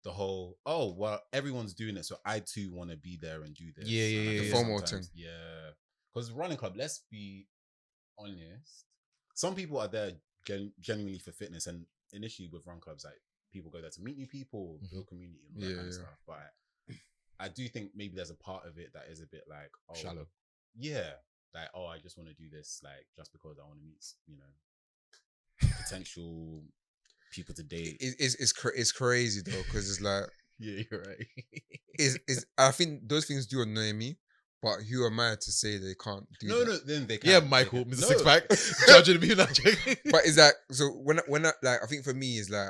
the whole, oh well, everyone's doing it, so I too want to be there and do this.
Yeah,
And I
yeah,
think
yeah. FOMO
sometimes-
thing.
Yeah, because running club, let's be honest, some people are there genuinely for fitness, and initially with run clubs, like people go there to meet new people, build community, and all that kind of stuff. But I do think maybe there's a part of it that is a bit like
Shallow.
Yeah, like I just want to do this, like just because I want to meet, potential people to date.
It's crazy though, because it's like
Yeah, you're right.
I think those things do annoy me, but who am I to say they can't do that?
No, then they can.
Yeah,
they
Michael,
can.
Mr.
No.
Six Pack, judging me not joking.
But it's like, so when I like, I think for me is like,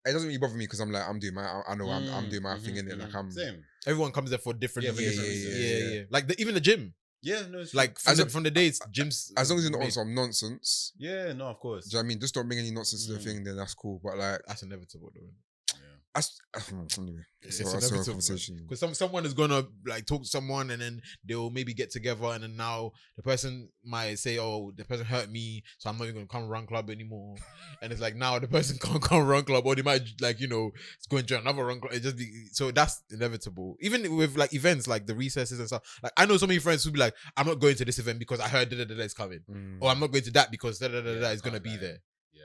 it doesn't really bother me because I'm like, I'm doing my, I know I'm doing my thing in it. Like I'm
Same.
Everyone comes there for different
Yeah, for
reasons.
different
Yeah,
reasons,
yeah. Like even the gym.
Yeah, no, it's
Like
As
from the days, gyms.
as long as you're not on
made-
some nonsense.
yeah, no, of course.
Do you know what I mean? Just don't bring any nonsense to the thing, then that's cool. But like,
That's inevitable, though.
anyway,
It's
that's
inevitable,
a conversation.
Because someone is gonna like talk to someone and then they'll maybe get together and then now the person might say, "Oh, the person hurt me, so I'm not even gonna come run club anymore." And it's like now the person can't come run club, or they might like go and join another run club. It just be so that's inevitable. Even with like events like the recesses and stuff. Like I know so many friends who be like, "I'm not going to this event because I heard da is coming," or "I'm not going to that because da is gonna be there."
Yeah.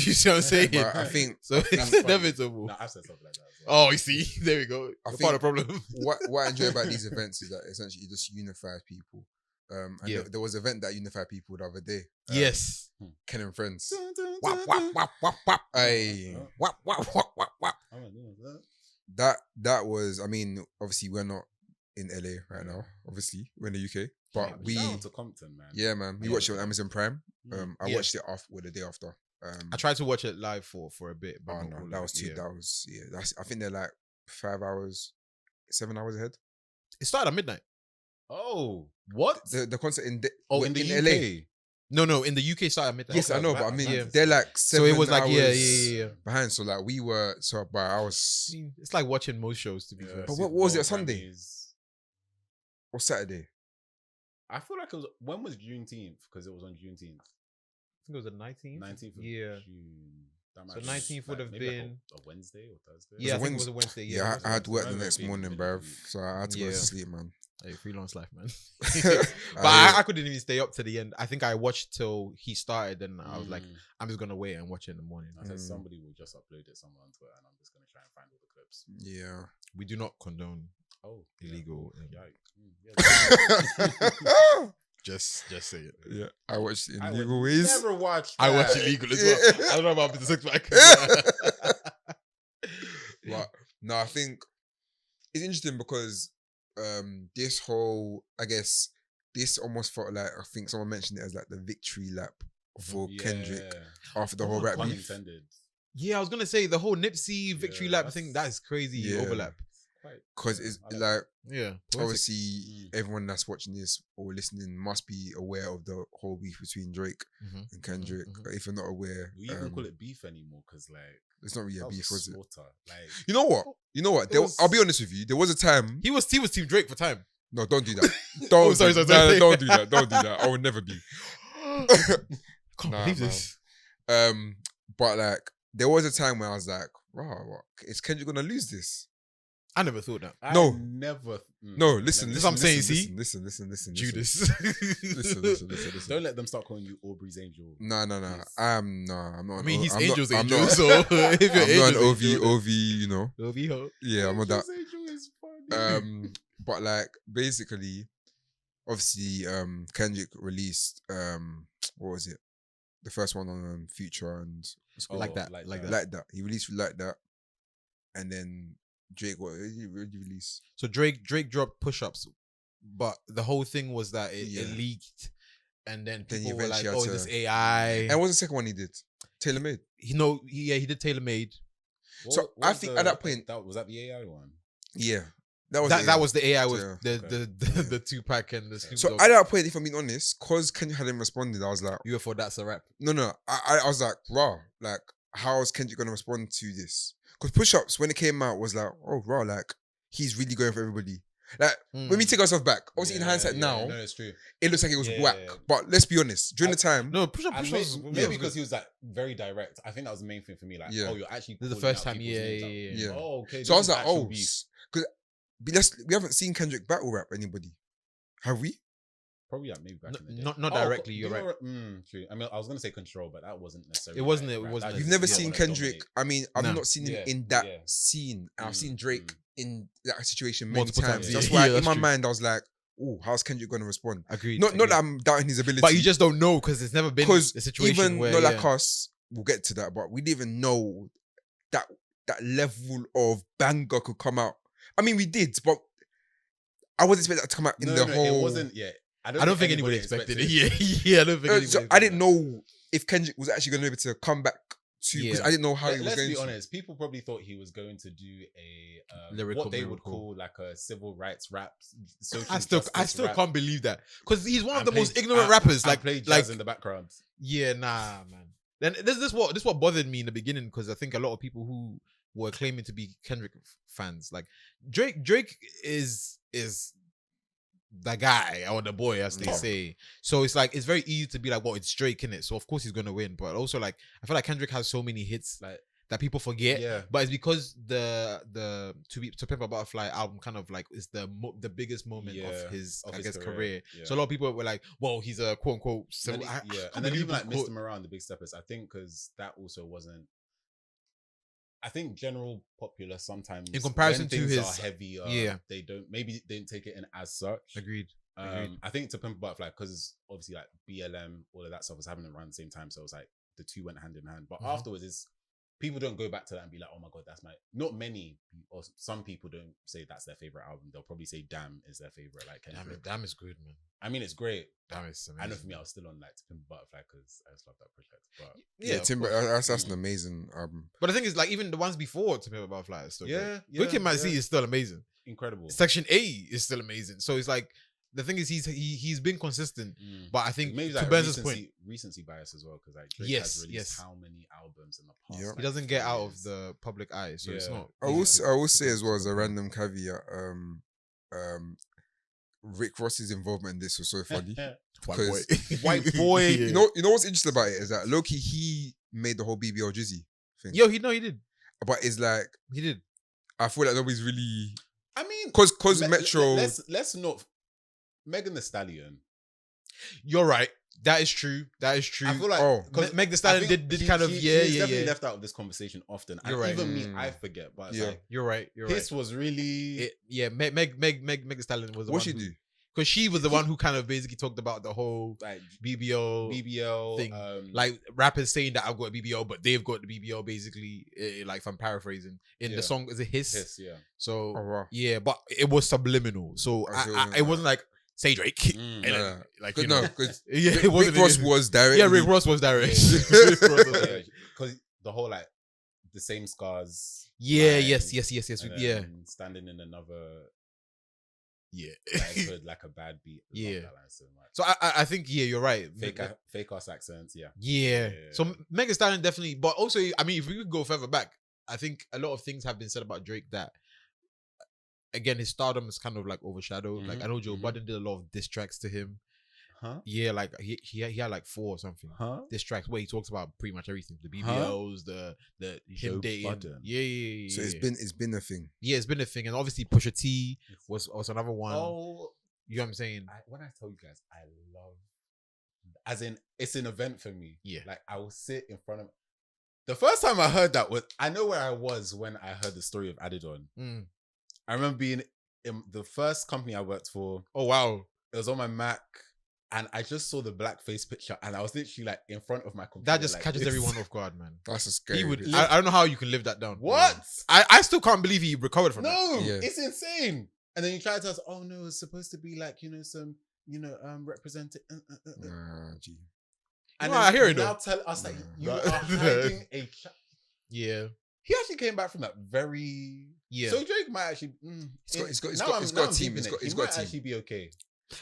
You see what I'm saying?
But I think
so.
That's
It's
funny.
inevitable.
No, I've said stuff like that as well.
Oh, you see, there we go.
I
Part
think-
of the problem.
what I enjoy about these events is that essentially it just unifies people. And
Yeah.
there was an event that unified people the other day.
Yes.
Ken and Friends.
Wap, wap, wap, wap, wap.
Hey,
Wap, wap, wap, wap, wap.
I'm like, "Oh, that?"
that was. I mean, obviously we're not in LA right now. Obviously we're in the UK, but
Yeah,
we,
shout out to Compton, man.
yeah, man, we
Yeah.
watched it on Amazon Prime. I
Yeah.
watched it the day after.
I tried to watch it live for a bit, but
Oh
not
no,
all
that
of
was
it.
too.
Yeah.
That was That's. I think they're like 5 hours, 7 hours ahead.
It started at midnight.
Oh, what?
The concert in
in the UK.
LA.
No, in the UK it started at midnight.
Yes, I know, but I mean,
Yeah.
they're like
So
7
it was like
hours
yeah.
behind. So like we were I was
It's like watching most shows to be fair.
But what was it,
Super
Sunday?
Bowl Grammys.
or Saturday.
I feel like it was. When was Juneteenth? Because it was on Juneteenth.
I think it was the 19th.
19th of
Yeah.
June. That
So
might be
19th would have
maybe like
been-
a Wednesday or Thursday.
Yeah, I
a
think it was a Wednesday.
Yeah,
Yeah,
I had work the
Wednesday.
next morning, bruv. So I had to go to
Yeah.
sleep, man.
Hey, freelance life, man.
I
But I couldn't even stay up to the end. I think I watched till he started, and I was like,
Mm.
I'm just gonna wait and watch it in the morning.
I said somebody will just upload it somewhere on Twitter, and I'm just gonna try and find all the clips.
Yeah.
We do not condone
Oh,
illegal.
Yikes. Yeah.
Just say it.
Yeah. I watched it in
I
legal
would
ways.
never watch.
I watch
that.
illegal as well. I don't know about the six pack.
But no, I think it's interesting because this whole, I guess, this almost felt like, I think someone mentioned it as like the victory lap for Kendrick after the whole rap
Pun
beef.
intended.
Yeah, I was gonna say the whole Nipsey victory lap thing. That is crazy overlap.
Because it's like
Yeah,
obviously everyone that's watching this or listening must be aware of the whole beef between Drake and Kendrick. If you're not aware,
we even call it beef anymore because like
it's not really a beef, was it?
Like,
You know what? I'll be honest with you. There was a time.
he was Team Drake for time.
No, don't do that. Don't.
sorry.
No, don't do that. Don't do that. I would never be.
Can't
Nah,
believe
man.
this.
But like, there was a time where I was like, "Wow, what? Is Kendrick gonna lose this?"
I never thought that.
No.
I never.
No, listen.
This is what I'm saying, see?
Listen.
Judas.
Listen.
Don't let them start calling you Aubrey's angel.
No. I'm not.
I mean, he's
I'm
Angel's
not,
angel,
I'm not,
so if you're
I'm not an
Angel's
OV, you know.
angel,
Yeah, I'm not that.
Angel's angel is funny.
But like, basically, obviously, Kendrick released what was it? The first one on Future and
like that.
He released like that, and then Drake, what did he release?
So Drake dropped push-ups, but the whole thing was that it leaked, and then
Then he
people were like,
eventually
"Oh,
had
this
to-
AI."
And what was the second one he did? Tailor Made.
He did Tailor Made.
So I think at that point,
was that the AI one?
yeah, that was
That was the AI with
Yeah.
the Tupac and the Snoop
So
Dogg.
at that point, if I'm being honest, cause Kendrick hadn't responded, I was like,
You were for That's a Rap.
no. I was like, raw. Like, how is Kendrick gonna respond to this? Because push-ups when it came out was like, oh, raw. Like, he's really going for everybody. Like, when we take ourselves back, obviously in hindsight now,
no, it's true.
it looks like it was
Yeah,
whack.
yeah, yeah.
But let's be honest, during the time,
No, push up
And
was
maybe because he was like very direct. I think that was the main thing for me. Like,
Yeah.
oh, you're actually
This is the
calling
first
out
time,
people's names out.
Yeah.
Oh, okay.
so I was
this is
like,
actual
oh,
beef.
because we haven't seen Kendrick battle rap anybody, have we?
Probably like maybe back in the day.
Not directly. You're right.
True. I mean, I was gonna say Control, but that wasn't necessarily.
It wasn't.
like
It
rap.
wasn't.
That
You've
is
never
just
seen
what
Kendrick.
dominate.
I mean, I've
No.
not seen him
Yeah,
in that
yeah.
scene. I've seen Drake in that situation many
Multiple
times.
times,
That's
yeah.
why
Yeah,
in
that's
my
true.
mind I was like, "Oh, how's Kendrick going to respond?"
Agreed.
Not that I'm doubting his ability,
But you just don't know because it's never been
because
a situation
even
where
not like us, we'll get to that, but we didn't even know that level of banger could come out. I mean, we did, but I wasn't expecting that to come out in the whole.
It wasn't. Yeah,
I don't think anybody expected it. Yeah, I don't think. anybody
So I
expected
didn't know if Kendrick was actually going to be able to come back to, because
Yeah.
I didn't know how he was
Let's
going
be
to.
honest. People probably thought he was going to do a
Lyrical
what they would
miracle.
call like a civil rights rap.
I still can't believe that because he's one of the most ignorant
and
rappers.
play jazz in the background.
Yeah, nah, man. Then this what bothered me in the beginning because I think a lot of people who were claiming to be Kendrick fans, like Drake is the guy or the boy, as they say. So it's like it's very easy to be like, well, it's Drake in it, so of course he's gonna win. But also like I feel like Kendrick has so many hits like that people forget.
Yeah.
But it's because the To Pimp a Butterfly album kind of like is the biggest moment of his career.
Yeah.
So a lot of people were like, well, he's a quote unquote
And then even like Mr. Morale, the Big Steppers, I think because that also wasn't. I think general popular sometimes
in comparison
when
to
things
his
are heavier, they didn't take it in as such.
Agreed.
I think To Pimp a Butterfly because obviously like BLM, all of that stuff was happening around the same time, so it was like the two went hand in hand. But afterwards, is people don't go back to that and be like, oh my god, that's my. Not many or some people don't say that's their favorite album. They'll probably say Damn is their favorite. Like
Damn is good, man.
I mean, it's great.
Damn is amazing.
I know for me, I was still on like To Pimp a Butterfly because I just love that project. But
Yeah, Timber. That's an amazing album.
But the thing is, like, even the ones before To Pimp a Butterfly is still great.
Yeah,
Wicked Man C is still amazing.
Incredible.
Section A is still amazing. So it's like the thing is he's been consistent, but I think
maybe
to
like
Benz's point,
recency bias as well because like Drake
Yes,
has released
yes.
how many albums in the past?
Yeah.
Like,
he doesn't get
4
out of
years.
the public eye, so it's
Yeah.
not.
I will
easy
say
to
as well as a
control.
random caveat. Rick Ross's involvement in this was so funny.
White boy.
Because-
White boy.
You know what's interesting about it is that Loki he made the whole BBL Drizzy thing.
Yo, he did.
But it's like
He did.
I feel like nobody's really
I mean,
because
let-
Metro.
Let's not. Megan Thee Stallion.
You're right. That is true. That is true.
I feel like
Oh.
Meg Thee Stallion did kind of
he's
yeah.
definitely left out of this conversation often. And
You're right.
even me, I forget. But it's
Yeah.
like,
You're right. You're
this
right.
was really.
Meg Thee Stallion was the
What
one
she
who-
do?
because she was the one who kind of basically talked about the whole
like
BBL thing. Like rappers saying that I've got a BBL, but they've got the BBL basically. Like if I'm paraphrasing in the song, is it Hiss?
yeah.
So yeah, but it was subliminal. So it wasn't like say Drake. And then, like you know,
because
it wasn't.
Rick Ross was direct.
Yeah, Rick Ross was direct.
Because the whole like the same scars.
Yeah.
line,
Yes.
and
Yeah.
then standing in another.
Yeah.
Like a bad beat. I
Yeah.
love that line so much.
So I think you're right.
Fake ass accents. Yeah.
Yeah. So Megan Thee Stallion definitely, but also I mean, if we could go further back, I think a lot of things have been said about Drake that, again, his stardom is kind of like overshadowed. Like I know Joe Budden did a lot of diss tracks to him.
Huh?
Yeah, like he had like 4 or something.
Huh?
Diss tracks where he talks about pretty much everything. The BBLs, the him
Joe
dating.
Budden.
Yeah.
So it's been a thing.
Yeah, it's been a thing. And obviously Pusha T was another one.
Oh,
You know what I'm saying?
when I tell you guys, I love, as in, it's an event for me.
Yeah.
Like I will sit in front of. The first time I heard that was, I know where I was when I heard the story of Adidon. I remember being in the first company I worked for.
Oh wow.
It was on my Mac, and I just saw the blackface picture, and I was literally like in front of my computer.
That just
like
catches
this.
everyone off guard, man.
That's a scary.
He would.
bitch.
I don't know how you can live that down.
What?
I still can't believe he recovered from that.
No,
Yeah.
it's insane. And then you try to tell us, oh no, it's supposed to be like, some, represented.
Gee.
And
No,
then
I hear it
now
though.
tell us like you
Right.
are hiding a.
Yeah.
He actually came back from that very.
Yeah.
So Drake might actually.
He's got
now
a team.
keeping
He's
it.
got
He
a
might
team.
actually be okay.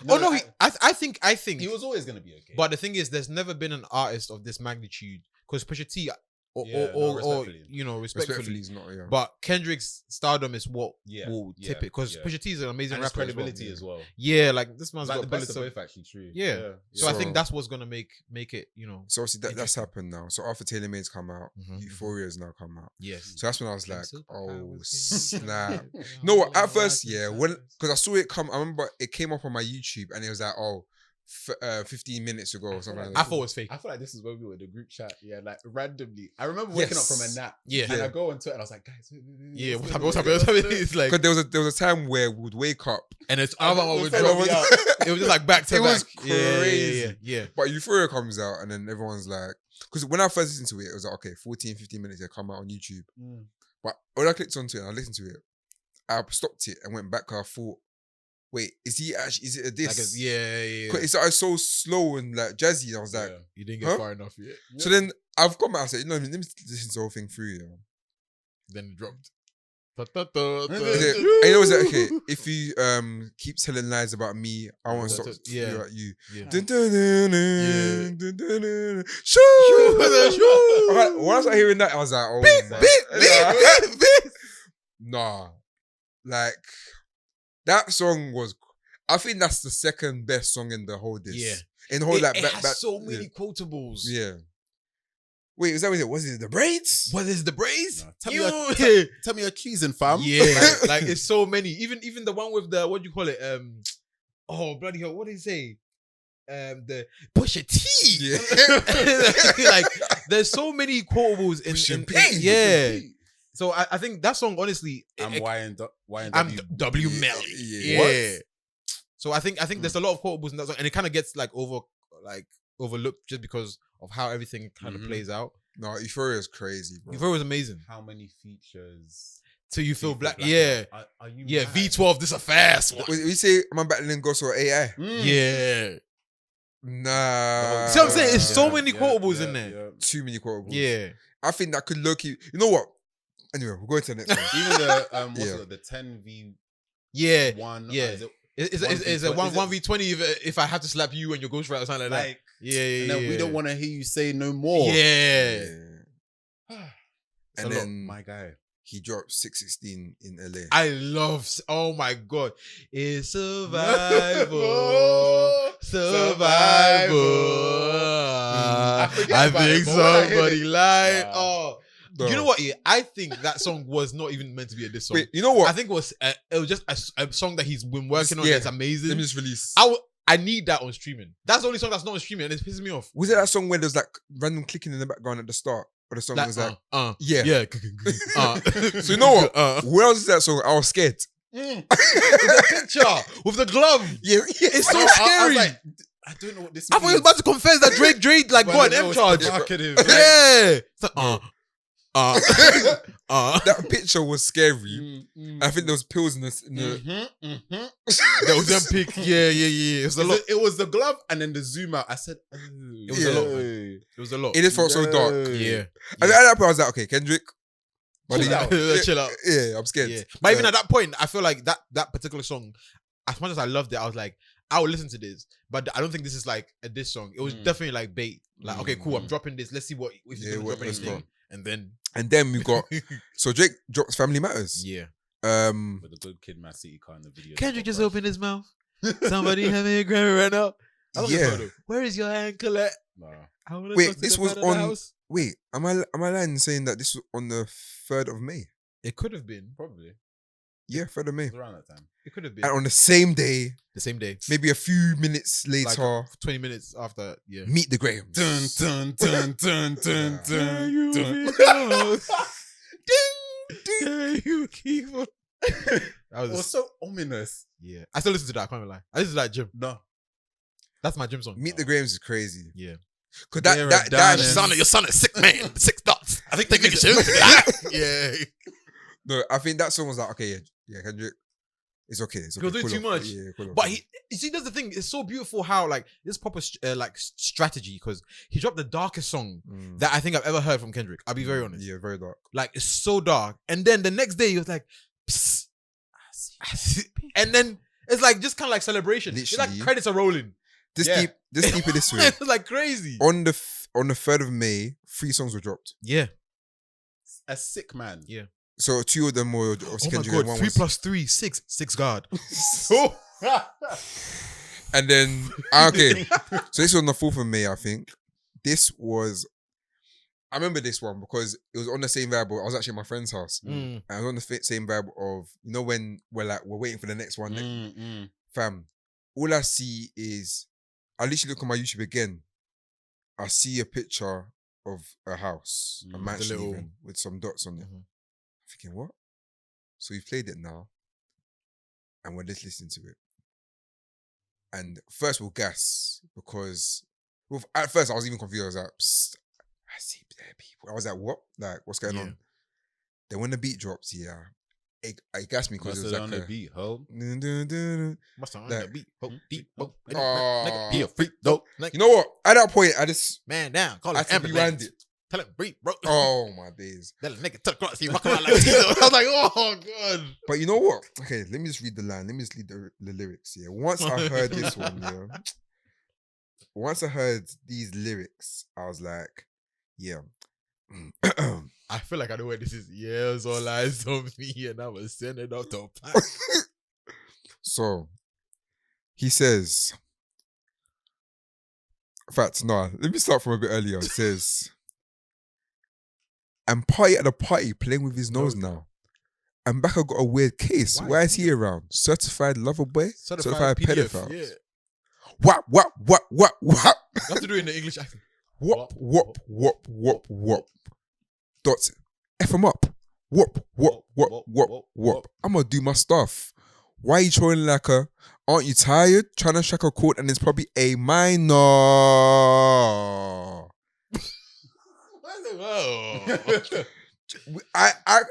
Oh no, I think
he was always gonna be okay.
But the thing is, there's never been an artist of this magnitude because Pusha T, or
respectfully.
respectfully.
He's not. Yeah.
But Kendrick's stardom is what
Yeah,
will
yeah,
tip it because
yeah.
Pusha T is an amazing
and his
rapper
credibility
as well.
as well.
Yeah, like this man's
Like
got
the best
bullets.
of
Of,
both, actually. True.
yeah. So I think
So-
that's what's gonna make it.
So obviously that's happened now. So after Taylor Made's come out,
Mhm.
Euphoria's now come out.
Yes.
So that's when I was like,
Superpowers,
oh
yeah.
snap. No, what? At first, yeah, because I saw it come. I remember it came up on my YouTube, and it was like, 15 minutes ago or something like
I
that.
thought it was fake.
I feel like this is when we were in the group chat. Yeah, like randomly. I remember waking up from a nap.
Yeah.
And I go onto it and I was like, guys,
Yeah. What's happening? It's like,
Because there was a time where we would wake up,
and it's other one would
the
drop.
song out.
It was just like back to
It
back.
was
Yeah,
crazy.
Yeah.
but Euphoria comes out, and then everyone's like, because when I first listened to it, it was like, okay, 14, 15 minutes, they come out on YouTube.
Mm.
But when I clicked onto it and I listened to it, I stopped it and went back. I thought, wait, is it a
Like
diss?
yeah.
'Cause it started so slow and like jazzy. And I was like,
Yeah.
You didn't get
Huh?
far enough yet.
so then I've come back. I said, let me listen to the whole thing through. Yeah.
Then it dropped.
And you know, was like, okay, if you keep telling lies about me, I won't stop
Yeah.
about you.
Yeah.
Dun, dun, dun, dun, dun, dun, dun. Shoo! Alright, when I started hearing that, I was like, oh, nah. Like, that song was, I think that's the second best song in the whole disc.
Yeah.
In the whole, like,
it has so
yeah.
many quotables.
Yeah. Wait, is that what it was? It the braids?
What is the braids?
Nah, tell
You-
me tell me you're cheesing, fam.
Yeah, like it's so many. Even the one with the what do you call it? Oh bloody hell! What did he say? The Pusha T.
Yeah.
Like there's so many quotables in
P.
yeah. So I think that song honestly.
I'm
I'm
YNW.
W Melly.
Yeah.
Yeah. So I think there's a lot of quotables in that song, and it kind of gets like overlooked just because of how everything kind of
Mhm.
plays out.
No, Euphoria is crazy, bro.
Euphoria was amazing.
How many features?
Till you feel
Feel
black.
Black
Yeah.
Are you
Yeah.
mad?
V12. This a fast one.
We say, am I battling Ghost or AI?
Mm.
Yeah.
Nah.
See what I'm saying? It's so
Yeah,
many
yeah,
quotables
yeah,
in there.
yeah.
Too many quotables.
Yeah.
I think that could low key. You know what? Anyway, we'll go into the next one.
Even the what's
Yeah.
it, the 10v1.
Yeah.
Yeah.
Yeah. It's a 1v20 if I have to slap you and your ghost right or something like that.
Like,
Yeah.
and then we don't want to hear you say no more.
Yeah.
And then
my guy.
he dropped 616 in LA.
I love. Oh my god. It's survival. Survival.
I forget
I
about
think
it, but when I hear
somebody
it-
lied.
Wow.
Oh.
Bro.
You know what? Yeah, I think that song was not even meant to be a diss song.
Wait, you know what?
I think it was just a song that he's been working on.
Yeah.
It's amazing.
Let me just release.
I need that on streaming. That's the only song that's not on streaming, and it pisses me off.
Was it that song where there's like random clicking in the background at the start? Or the song was like, yeah.
yeah.
So you know what? When I was listening to that song, I was scared.
The picture with the glove.
Yeah,
It's so
I
scary.
was like, I don't know what this
I
means.
thought he was about to confess that Drake like got an M charge.
Yeah.
Yeah. It's like,
that picture was scary. I think there was pills in the
That was them pick. Yeah. It was a lot.
It was the glove and then the zoom out. I said, oh.
It was a lot. Man. It was a lot.
It just felt so dark.
Yeah.
I mean, at that point, I was like, okay, Kendrick.
Chill out.
Chill out.
Yeah, I'm scared.
Yeah. But even at that point, I feel like that particular song, as much as I loved it, I was like, I would listen to this, but I don't think this is like a diss song. It was definitely like bait. Like, okay, cool, I'm dropping this. Let's see what if he's gonna drop anything. And then
we got so Drake drops Family Matters.
Yeah.
With the good kid, Man City car in the video.
Kendrick just opened his mouth. Somebody having a Grammy right now.
Yeah.
Where is your hand, Colette?
Nah.
Wait, this was on. Wait, am I lying saying that this was on the 3rd of May?
It could have been.
Probably.
Yeah, 3rd of May.
It was around that time.
It could have been.
And on the same day,
The same day.
maybe a few minutes later,
Like 20 minutes after. Yeah.
Meet the Grahams.
Dun, dun, dun, dun, dun, dun, dun.
Can you keep on? That
It was so ominous.
Yeah. I still listen to that. I can't even lie. I listen to that gym.
No.
That's my gym song.
Meet the Grahams is crazy.
Yeah.
Cause
They're
that
done
Your son is sick, man. 6 dots. I think they nigga should listen to that. Yeah.
no, I think that song was like, okay, yeah, Kendrick, it's okay. It's okay.
You're doing
Cool
too
off.
much.
Yeah, cool off.
But you see, that's the thing. It's so beautiful how like this proper like strategy, because he dropped the darkest song that I think I've ever heard from Kendrick. I'll be very honest.
Yeah, very dark.
Like it's so dark, and then the next day he was like, Psst, I see. And then it's like just kind of like celebration. It's like
Literally.
credits are rolling.
This
Yeah.
deep it this way.
It's like crazy.
on the 3rd of May, 3 songs were dropped.
Yeah.
A sick man.
Yeah.
So 2 of them were obviously
Oh my
Kendrick,
god.
and one
3
was-
+ 3, 6. 6 guard.
And then okay, so this was on the 4th of May, I think. I remember this one because it was on the same vibe. I was actually at my friend's house. And I was on the same vibe of, you know, when we're waiting for the next one. Fam, all I see is, I literally look on my YouTube again. I see a picture of a house, a mansion
little-
even, with some dots on it.
Mhm.
Thinking, what? So we've played it now, and we're just listening to it. And first we'll gas, because at first I was even confused. I was like, Psst, I see there people. I was like, what? Like, what's going on? Then when the beat drops, it gassed me because it was like
on the beat, ho.
Must have on
Like-
the beat. Oh, deep. Oh,
Oh.
nigga, be a freak, though.
You know what? At that point, I just
Man down. Call
I
it
had to rewind
ambulance.
it.
Tell him breathe, bro.
Oh my days.
That nigga took across. He walk around like I was like, oh god.
But you know what? Okay, let me just read the line. Let me just read the lyrics. Yeah. Once I heard this one, yeah. Once I heard these lyrics, I was like, yeah.
I feel like I know where this is. Yeah, it was all eyes on me, and I was sending off the pack.
So he says, in fact, no, let me start from a bit earlier. It says, I'm party at the party playing with his nose now. And back, I got a weird case. Why is he around? Certified lover boy? Certified pedophile?
Yeah.
What?
You have to do it in the English accent.
Whoop. Dot. F him up. Whoop. I'm gonna do my stuff. Why you trolling like a? Aren't you tired? Trying to strike a chord and it's probably a minor.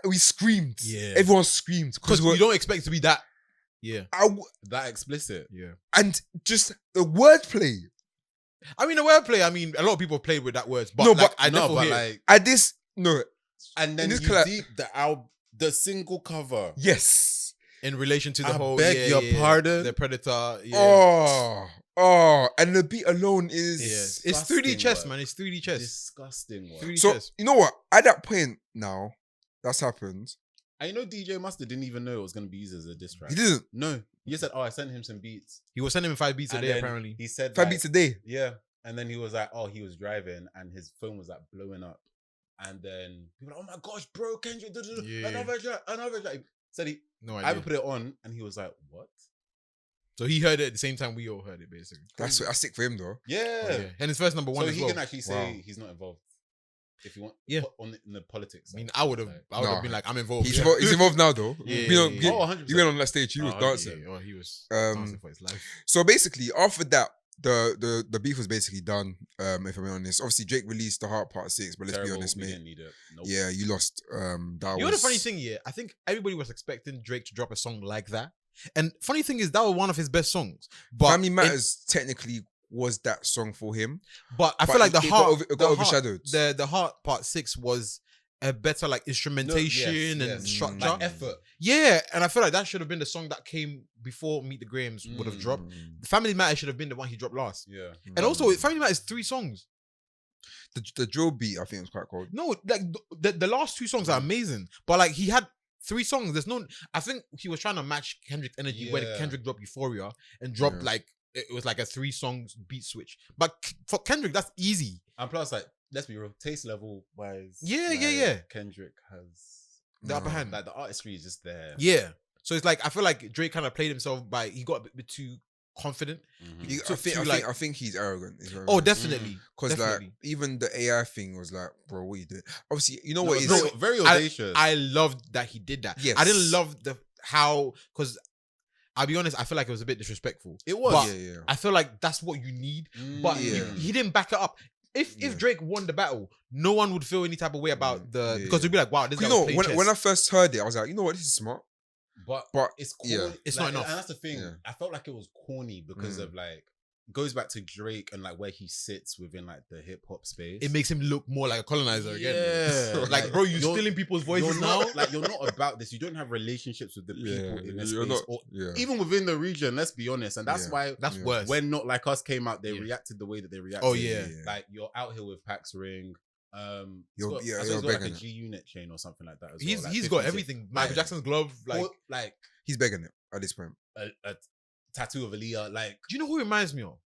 We screamed.
Yeah.
Everyone screamed
Because you don't expect it to be that. Yeah.
That explicit.
Yeah.
And just the wordplay.
I mean, the wordplay, I mean, a lot of people have played with that words, but
No,
like,
but-
I never hear.
like,
At this, no.
and then
this
you
collab-
deep the single cover.
Yes.
In relation to the
I
whole,
beg your pardon?
the Predator, yeah.
Oh, and the beat alone is.
Yeah. It's 3D
Disgusting
chess,
word.
man. It's 3D chess.
Disgusting one.
3D
So
chess.
you know what? At that point now, that's happened.
And you know DJ Mustard didn't even know it was going to be used as a diss track.
He didn't.
No. He just said, oh, I sent him some beats.
He was sending him 5 beats a
And
day,
then
apparently.
He said
5
like,
beats a day.
Yeah. And then he was like, oh, he was driving and his phone was like blowing up. And then people were like, oh my gosh, bro, Kendrick,
Yeah.
another track. He said
No
I
idea.
put it on and he was like, what?
So he heard it at the same time we all heard it, basically.
That's sick for him though.
Yeah.
Oh, yeah. And his first number one
So
as
he
well.
can actually say
Wow.
he's not involved. if you want,
Yeah.
in the politics.
I mean, I would have been like, I'm involved.
He's involved now though.
Yeah,
You know,
yeah, yeah.
100%.
he went on that stage. He was
Oh,
dancing.
yeah, he was dancing for his life.
So basically, after that, the beef was basically done. If I'm being honest, obviously Drake released The Heart Part 6, but let's be honest,
we
mate.
didn't need it. Nope.
Yeah, you lost. That
You know
was
the funny thing, yeah? I think everybody was expecting Drake to drop a song like that. And funny thing is, that was one of his best songs. But
Family Matters technically was that song for him.
But I
But
feel like
it got overshadowed.
The Heart Part 6 was a better like instrumentation and structure.
Like effort.
Yeah, and I feel like that should have been the song that came before Meet the Grahams would have dropped. Family Matters should have been the one he dropped last.
Yeah.
And also, Family Matters 3 songs.
The drill beat, I think, was quite cold.
No, like the last 2 songs are amazing, but like he had 3 songs. There's no. I think he was trying to match Kendrick's energy when Kendrick dropped Euphoria and dropped like it was like a 3 songs beat switch. But for Kendrick, that's easy.
And plus, like, let's be real, taste level wise.
Yeah.
Kendrick has
The upper hand.
Like the artistry is just there.
Yeah. So it's like I feel like Drake kind of played himself by he got a bit too confident.
I think he's arrogant.
Oh, definitely.
Because like even the AI thing was like, bro, what you doing? Obviously, you know what is
very audacious.
I loved that he did that.
Yes.
I didn't love how because I'll be honest, I feel like it was a bit disrespectful.
It was.
But I feel like that's what you need. But he didn't back it up. If Drake won the battle, no one would feel any type of way about because they'd be like, wow, this guy was playing chess.
When I first heard it, I was like, you know what, this is smart.
But it's cool.
Yeah.
It's
like,
not enough.
And that's the thing. Yeah. I felt like it was corny because of like goes back to Drake and like where he sits within like the hip hop space.
It makes him look more like a colonizer again.
Yeah.
Like, bro, you're stealing people's voices now.
Like, you're not about this. You don't have relationships with the people in this space.
Not,
or even within the region, let's be honest. And that's why
that's worse.
When Not Like Us came out, they reacted the way that they reacted.
Oh, yeah.
Like, you're out here with Pax Ring.
You're
got like a G Unit chain or something like that as well.
He's got everything. Michael Jackson's glove. Like
he's begging it at this point.
A tattoo of Aaliyah. Like,
do you know who he reminds me of?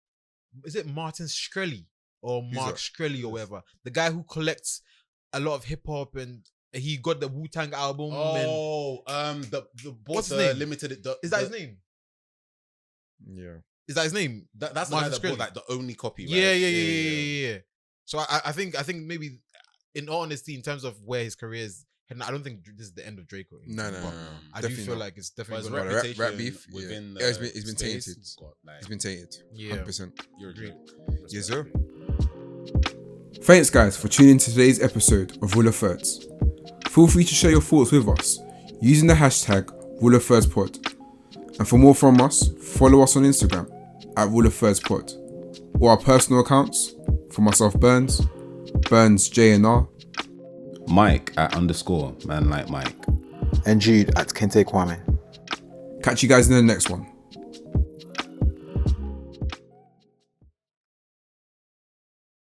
Is it Martin Shkreli or Mark Shkreli or whatever? The guy who collects a lot of hip hop and he got the Wu-Tang album.
What's his name? Limited.
Is that his name?
Yeah.
Is that his name?
That's the guy that bought like the only copy. Right?
Yeah. So I think maybe in all honesty, in terms of where his career is, I don't think this is the end of Drake.
No.
I do feel like it's definitely
going
to rap beef within it's been tainted. It's been tainted.
Yeah,
100%.
You're agreed.
Yes, sir. Thanks, guys, for tuning in to today's episode of Rule of Thirds. Feel free to share your thoughts with us using the hashtag RuleOfThirdspod. And for more from us, follow us on Instagram at RuleOfThirdspod or our personal accounts for myself, Burns JNR,
Mike at _ man like Mike,
and Jude at Kente Kwame.
Catch you guys in the next one.